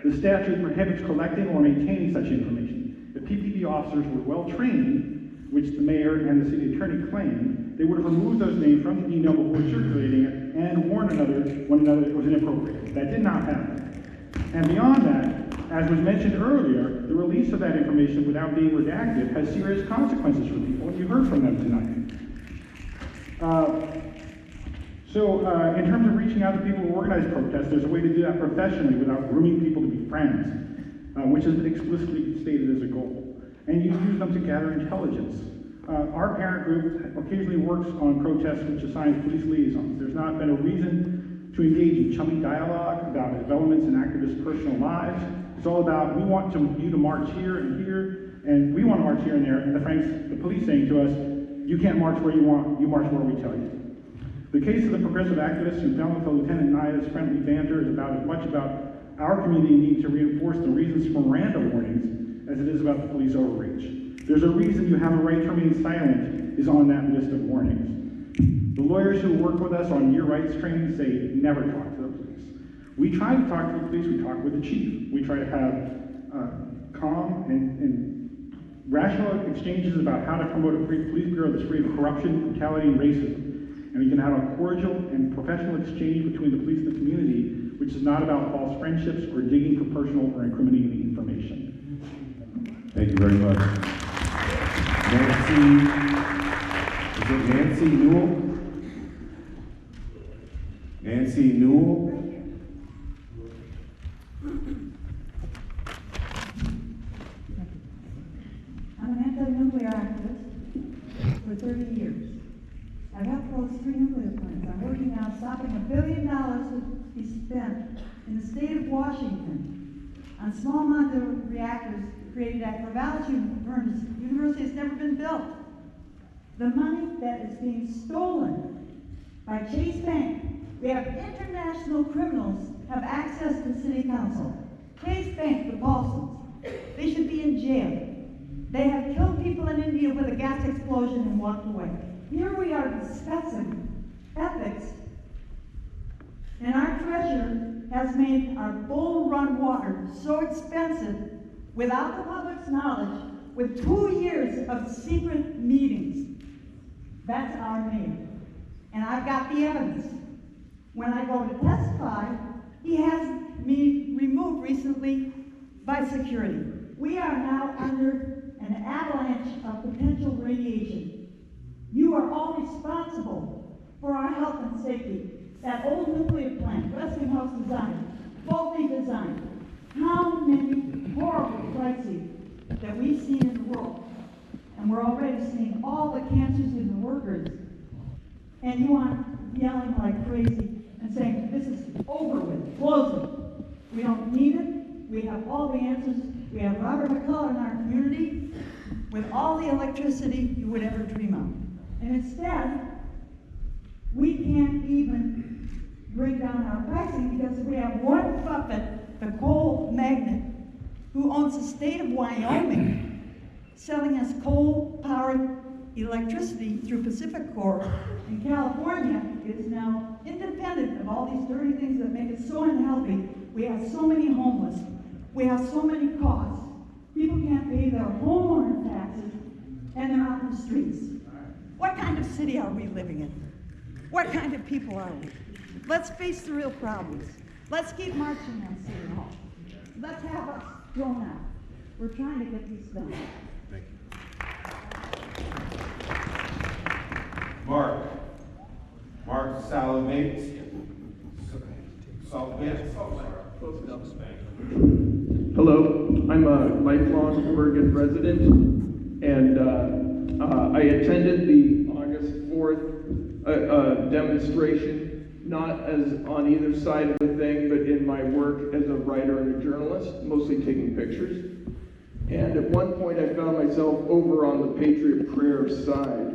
K: The statute prohibits collecting or maintaining such information. If PPD officers were well trained, which the mayor and the city attorney claimed, they would have removed those names from the email before circulating it and warned one another it was inappropriate. That did not happen. And beyond that, as was mentioned earlier, the release of that information without being redacted has serious consequences for people, and you heard from them tonight. In terms of reaching out to people who organize protests, there's a way to do that professionally without grooming people to be friends, which has been explicitly stated as a goal. And you use them to gather intelligence. Our parent group occasionally works on protests which assigns police liaisons. There's not been a reason to engage in chummy dialogue about developments in activists' personal lives. It's all about, we want you to march here and here, and we want to march here and there, and the police saying to us, you can't march where you want, you march where we tell you. The case of the progressive activists who fell into Lieutenant Naya's friendly banter is about as much about our community need to reinforce the reasons for Miranda warnings as it is about the police overreach. There's a reason you have a right to remain silent is on that list of warnings. The lawyers who work with us on your rights training say never talk to the police. We try to talk to the police, we talk with the chief. We try to have calm and rational exchanges about how to promote a police bureau that's free of corruption, brutality, and racism. And we can have a cordial and professional exchange between the police and the community, which is not about false friendships or digging for personal or incriminating information.
B: Thank you very much. Nancy, is it Nancy Newell? Nancy Newell?
G: I'm an anti-nuclear activist for 30 years. I've helped close 3 nuclear plants. I'm working on stopping $1 billion to be spent in the state of Washington on small modular reactors created at Corvallis University has never been built. The money that is being stolen by Chase Bank, we have international criminals have access to city council. Chase Bank, the Paulsons, they should be in jail. They have killed people in India with a gas explosion and walked away. Here we are discussing ethics, and our treasurer has made our Bull Run water so expensive without the public's knowledge, with 2 years of secret meetings. That's our mayor. And I've got the evidence. When I go to testify, he has me removed recently by security. We are now under an avalanche of potential radiation. You are all responsible for our health and safety. That old nuclear plant, Westinghouse design, faulty design. How many horrible crises that we've seen in the world, and we're already seeing all the cancers in the workers, and you aren't yelling like crazy and saying, this is over with, close it. We don't need it. We have all the answers. We have Robert McCullough in our community with all the electricity you would ever dream of. And instead, we can't even bring down our pricing because we have one puppet, the coal magnate, who owns the state of Wyoming, selling us coal-powered electricity through Pacific Corp. And California is now independent of all these dirty things that make us so unhealthy. We have so many homeless. We have so many costs. People can't pay their homeowner taxes, and they're out in the streets. What kind of city are we living in? What kind of people are we? Let's face the real problems. Let's keep marching on City Hall. Let's have us thrown out. We're trying to get this done.
B: Thank you. Mark Salavate.
L: Hello, I'm a lifelong Oregon resident, and I attended the August 4th demonstration, not as on either side of the thing, but in my work as a writer and a journalist, mostly taking pictures. And at one point I found myself over on the Patriot Prayer side,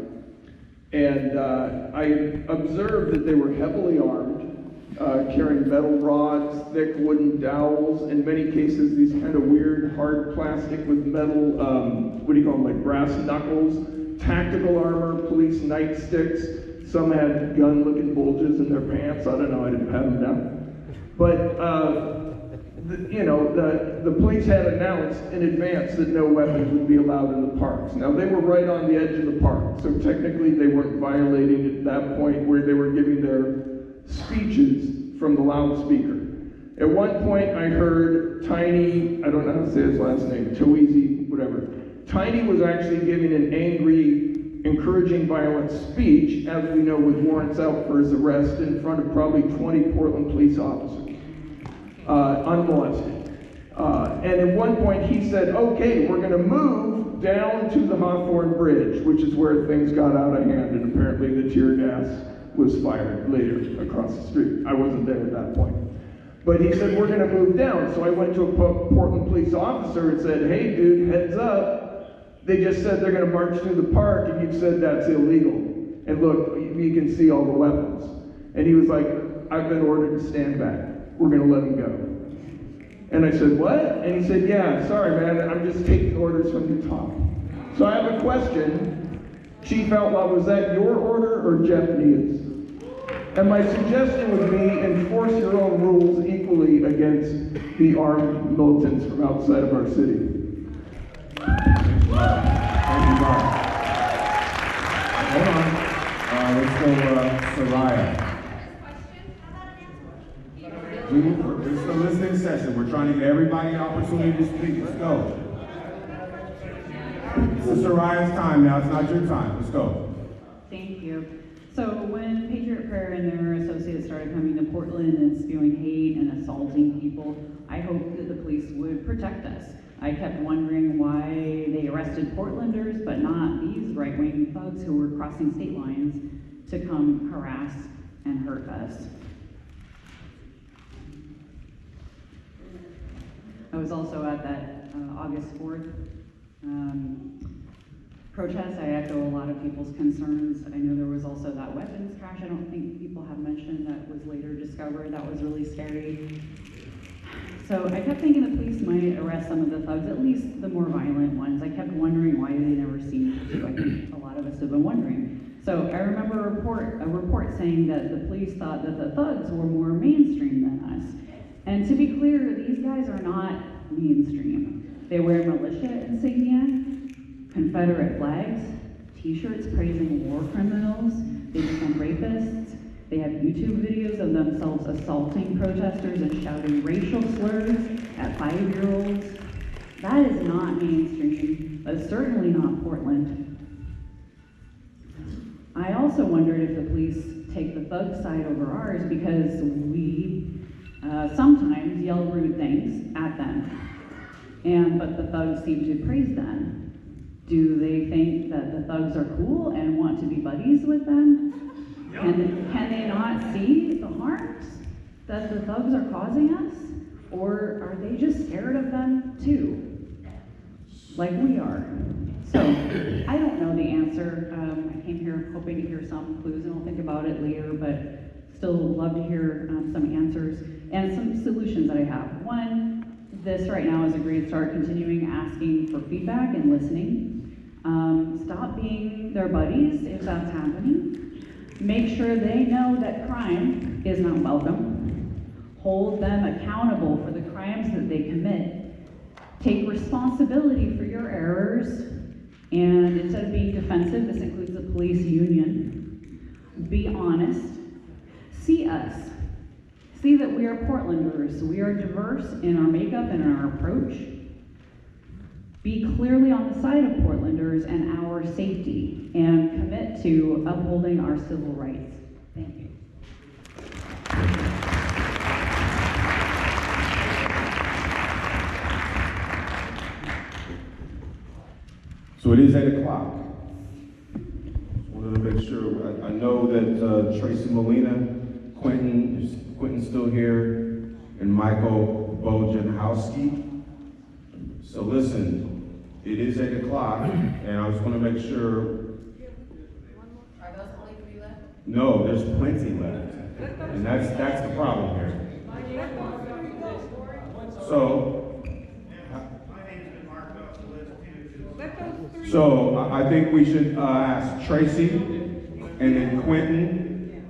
L: and I observed that they were heavily armed, carrying metal rods, thick wooden dowels, in many cases these kind of weird hard plastic with metal, what do you call them, like brass knuckles, tactical armor, police nightsticks. Some had gun-looking bulges in their pants. I don't know, I didn't pat them down. But, the police had announced in advance that no weapons would be allowed in the parks. Now, they were right on the edge of the park, so technically they weren't violating at that point where they were giving their speeches from the loudspeaker. At one point I heard Tiny, I don't know how to say his last name, Toeezy, whatever. Tiny was actually giving an angry, encouraging violent speech, as we know, with warrants out for his arrest in front of probably 20 Portland police officers, unmolested. And at one point he said, okay, we're gonna move down to the Hawthorne Bridge, which is where things got out of hand, and apparently the tear gas was fired later across the street. I wasn't there at that point. But he said, we're gonna move down. So I went to a Portland police officer and said, hey dude, heads up. They just said they're gonna march through the park and you've said that's illegal. And look, you can see all the weapons. And he was like, I've been ordered to stand back. We're gonna let him go. And I said, what? And he said, yeah, sorry man, I'm just taking orders from the top. So I have a question. Chief Outlaw, was that your order or Jeff Neal's? And my suggestion would be enforce your own rules equally against the armed militants from outside of our city.
B: Thank you, Mark. Hold on. Let's go, Soraya. This is a listening session. We're trying to give everybody an opportunity to speak. Let's go. This is Soraya's time now. It's not your time. Let's go.
T: Thank you. So when Patriot Prayer and their associates started coming to Portland and spewing hate and assaulting people, I hoped that the police would protect us. I kept wondering why they arrested Portlanders, but not these right-wing thugs who were crossing state lines to come harass and hurt us. I was also at that August 4th protest. I echo a lot of people's concerns. I know there was also that weapons cache. I don't think people have mentioned that was later discovered. That was really scary. So I kept thinking the police might arrest some of the thugs, at least the more violent ones. I kept wondering why they never seemed to. I think a lot of us have been wondering. So I remember a report saying that the police thought that the thugs were more mainstream than us. And to be clear, these guys are not mainstream. They wear militia insignia, Confederate flags, t-shirts praising war criminals, they defend rapists, they have YouTube videos of themselves assaulting protesters and shouting racial slurs at 5-year-olds. That is not mainstream, but certainly not Portland. I also wondered if the police take the thug side over ours because we sometimes yell rude things at them, but the thugs seem to praise them. Do they think that the thugs are cool and want to be buddies with them? Can they not see the harms that the thugs are causing us? Or are they just scared of them too? Like we are. So, I don't know the answer. I came here hoping to hear some clues and I'll think about it later, but still love to hear some answers and some solutions that I have. One, this right now is a great start, continuing asking for feedback and listening. Stop being their buddies if that's happening. Make sure they know that crime is not welcome. Hold them accountable for the crimes that they commit. Take responsibility for your errors. And instead of being defensive, this includes the police union. Be honest. See us. See that we are Portlanders. We are diverse in our makeup and in our approach. Be clearly on the side of Portlanders and our safety, and commit to upholding our civil rights. Thank you.
S: So it is 8 o'clock. Wanted to make sure, I know that Tracy Molina, Quentin's still here, and Michael Bojanowski. So listen, it is 8 o'clock, and I just want to make sure.
F: Are those only 3 left?
S: No, there's plenty left, and that's the problem here. So I think we should ask Tracy and then Quentin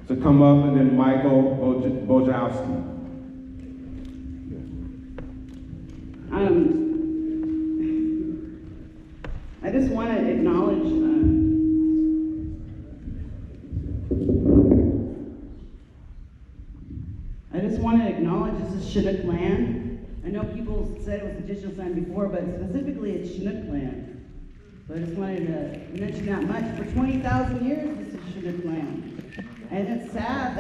S: to come up, and then Michael Bojanowski.
D: I just want to acknowledge this is Chinook land. I know people said it was indigenous land before, but specifically it's Chinook land. So I just wanted to mention that much. For 20,000 years, this is Chinook land. And it's sad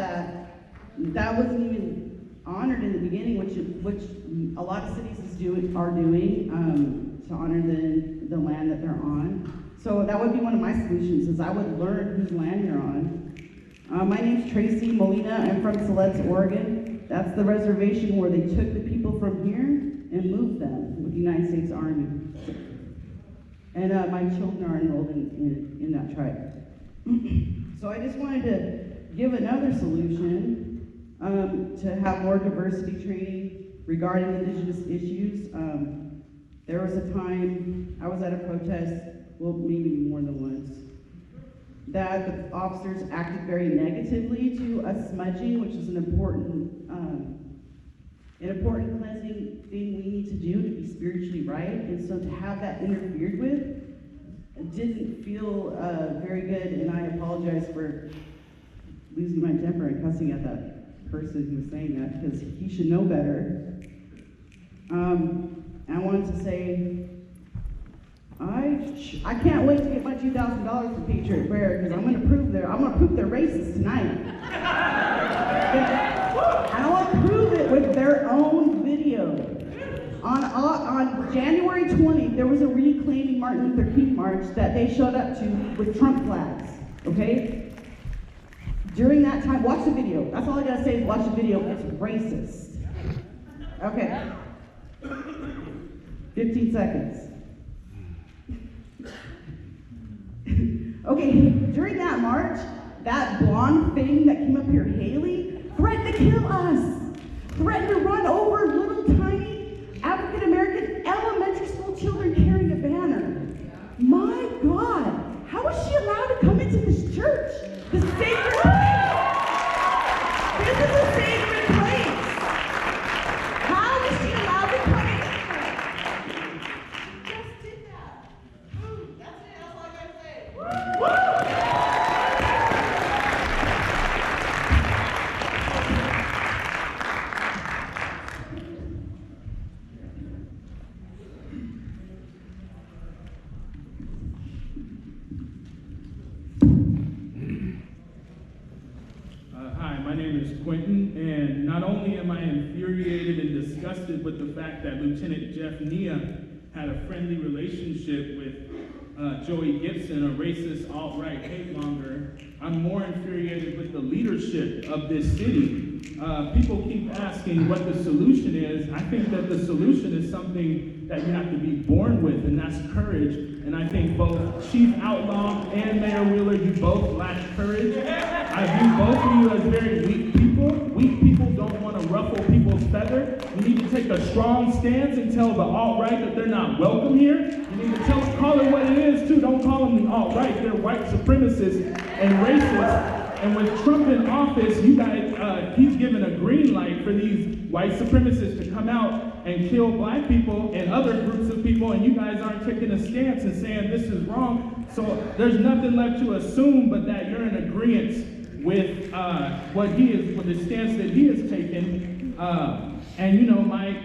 D: that wasn't even honored in the beginning, which a lot of cities are doing to honor the land that they're on. So that would be one of my solutions, is I would learn whose land you're on. My name's Tracy Molina. I'm from Siletz, Oregon. That's the reservation where they took the people from here and moved them with the United States Army. And my children are enrolled in that tribe. So I just wanted to give another solution to have more diversity training regarding indigenous issues. There was a time I was at a protest, well, maybe more than once, that the officers acted very negatively to us smudging, which is an important cleansing thing we need to do to be spiritually right. And so to have that interfered with didn't feel very good, and I apologize for losing my temper and cussing at that person who was saying that, because he should know better. I wanted to say, I can't wait to get my $2,000 from Patriot Prayer, because I'm gonna prove they're racist tonight. And I want to prove it with their own video. On January 20th, there was a Reclaiming Martin Luther King march that they showed up to with Trump flags, okay? During that time, watch the video. That's all I gotta say is watch the video. It's racist. Okay. 15 seconds. Okay, during that march, that blonde thing that came up here, Haley, threatened to kill us. Threatened to run over little tiny African-American elementary school children carrying a banner. My God, how is she allowed to come into this church? The sacred place. This is a sacred place. How is she allowed to come in here? Just did that. That's it, that's all I gotta say. Woo!
Q: Hi, my name is Quentin, and not only am I infuriated and disgusted with the fact that Lieutenant Jeff Nia had a friendly relationship with Joey Gibson, a racist alt-right hate-monger, I'm more infuriated with the leadership of this city. People keep asking what the solution is. I think that the solution is something that you have to be born with, and that's courage. And I think both Chief Outlaw and Mayor Wheeler, you both lack courage. I view both of you as very weak people. Weak people don't want to ruffle people's feather. You need to take a strong stance and tell the alt-right that they're not welcome here. You need to call it what it is, too. Don't call them the alt-right. They're white supremacists and racists. And with Trump in office, you guys, he's given a green light for these white supremacists to come out and kill black people and other groups of people, and you guys aren't taking a stance and saying this is wrong. So there's nothing left to assume but that you're in agreement with with the stance that he has taken. And you know, my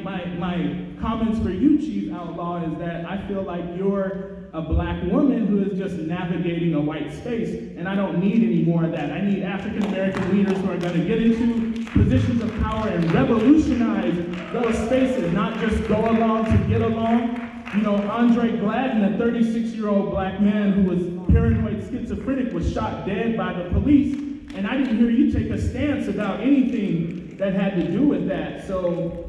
Q: comments for you, Chief Outlaw, is that I feel like you're a black woman who is just navigating a white space, and I don't need any more of that. I need African American leaders who are going to get into positions of power and revolutionize those spaces, not just go along to get along. You know, Andre Gladden, a 36-year-old black man who was paranoid schizophrenic, was shot dead by the police, and I didn't hear you take a stance about anything that had to do with that. So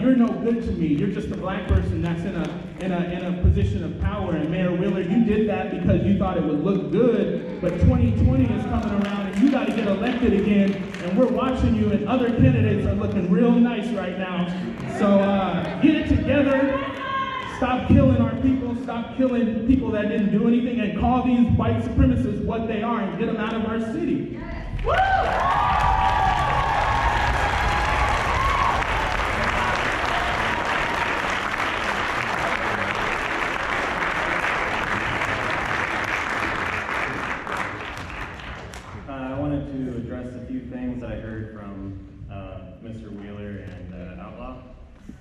Q: you're no good to me. You're just a black person that's in a position of power. And Mayor Wheeler, you did that because you thought it would look good, but 2020 is coming around and you got to get elected again, and we're watching you, and other candidates are looking real nice right now. So get it together. Stop killing our people. Stop killing people that didn't do anything, and call these white supremacists what they are and get them out of our city. Woo!
U: To address a few things that I heard from Mr. Wheeler and Outlaw.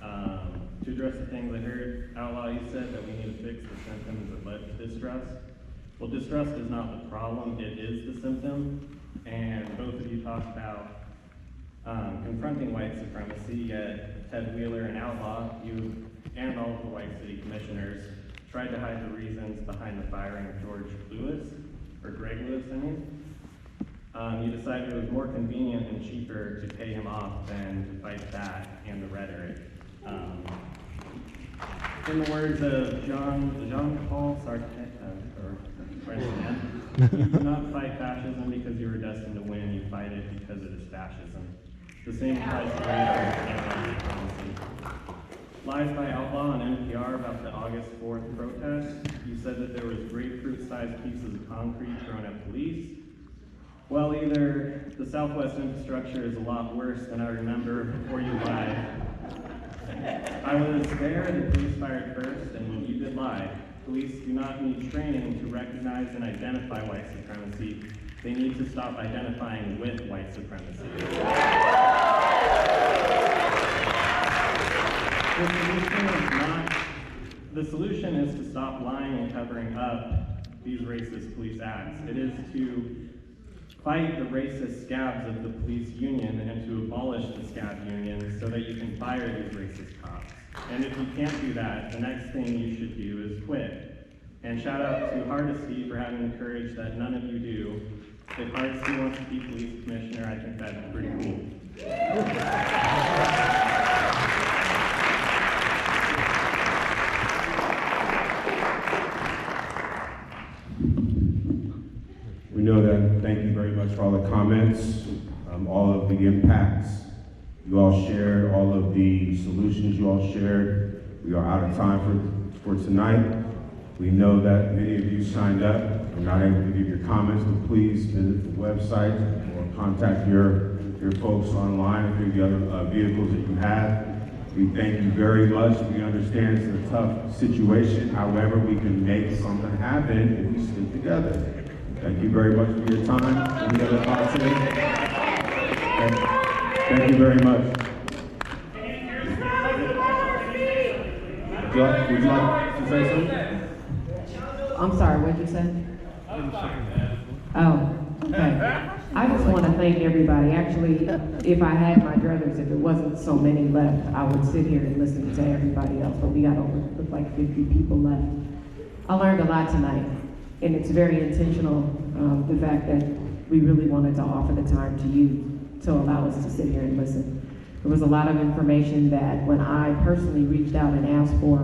U: To address the things I heard, Outlaw, you said that we need to fix the symptoms that led to distrust. Well, distrust is not the problem, it is the symptom. And both of you talked about confronting white supremacy, yet Ted Wheeler and Outlaw, you and all of the white city commissioners, tried to hide the reasons behind the firing of George Lewis, or Greg Lewis, I mean. You decided it was more convenient and cheaper to pay him off than to fight back and the rhetoric. In the words of Jean-Paul Sartre, you do not fight fascism because you are destined to win, you fight it because it is fascism. The same applies to racial supremacy. Lies by Outlaw on NPR about the August 4th protest. You said that there was grapefruit-sized pieces of concrete thrown at police. Well, either the Southwest infrastructure is a lot worse than I remember, or you lied. I was there, the police fired first, and you did lie. Police do not need training to recognize and identify white supremacy. They need to stop identifying with white supremacy. The solution is to stop lying and covering up these racist police acts. It is to fight the racist scabs of the police union and to abolish the scab union so that you can fire these racist cops. And if you can't do that, the next thing you should do is quit. And shout out to Hardesty for having the courage that none of you do. If Hardesty wants to be police commissioner, I think that's pretty cool.
B: much for all the comments, all of the impacts you all shared, all of the solutions you all shared. We are out of time for tonight. We know that many of you signed up. We're not able to give your comments, but please visit the website or contact your folks online or through the other vehicles that you have. We thank you very much. We understand it's a tough situation. However, we can make something happen if we stick together. Thank you very much for your time. Any other thoughts today? Thank you very much. Would you like to say something?
F: I'm sorry, what'd you say? Oh, okay. I just want to thank everybody. Actually, if I had my druthers, if it wasn't so many left, I would sit here and listen to everybody else, but we got looked like 50 people left. I learned a lot tonight, and it's very intentional, the fact that we really wanted to offer the time to you to allow us to sit here and listen. There was a lot of information that when I personally reached out and asked for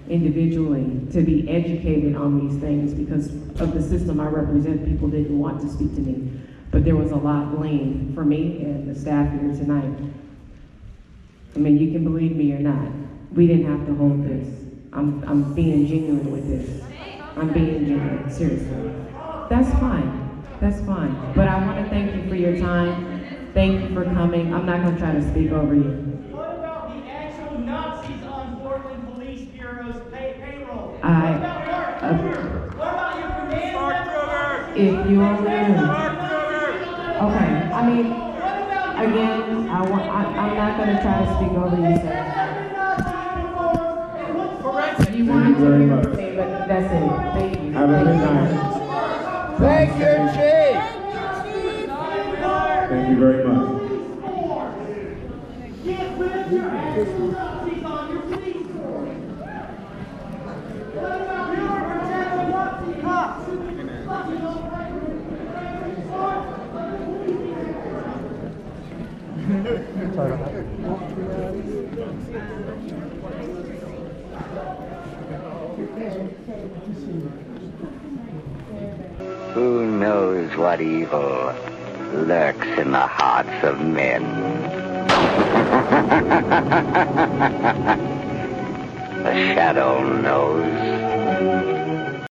F: individually to be educated on these things because of the system I represent, people didn't want to speak to me. But there was a lot gleaned for me and the staff here tonight. I mean, you can believe me or not. We didn't have to hold this. I'm being genuine with this. I'm being genuine, seriously. That's fine. That's fine. But I want to thank you for your time. Thank you for coming. I'm not going to try to speak over you.
K: What about the actual Nazis on Portland Police Bureau's payroll?
F: What
K: about your command?
F: If you only knew. Okay, I mean, again, I'm not going to try to speak over you, sir. You wanted to hear me, but that's it. Thank you.
B: Have a good night.
K: Thank you, Chief.
B: Thank you very much.
K: Get rid of your actual Nazis on your police force. What about your protecting Nazi cops?
I: Sorry about that.
C: Who knows what evil lurks in the hearts of men? The shadow knows.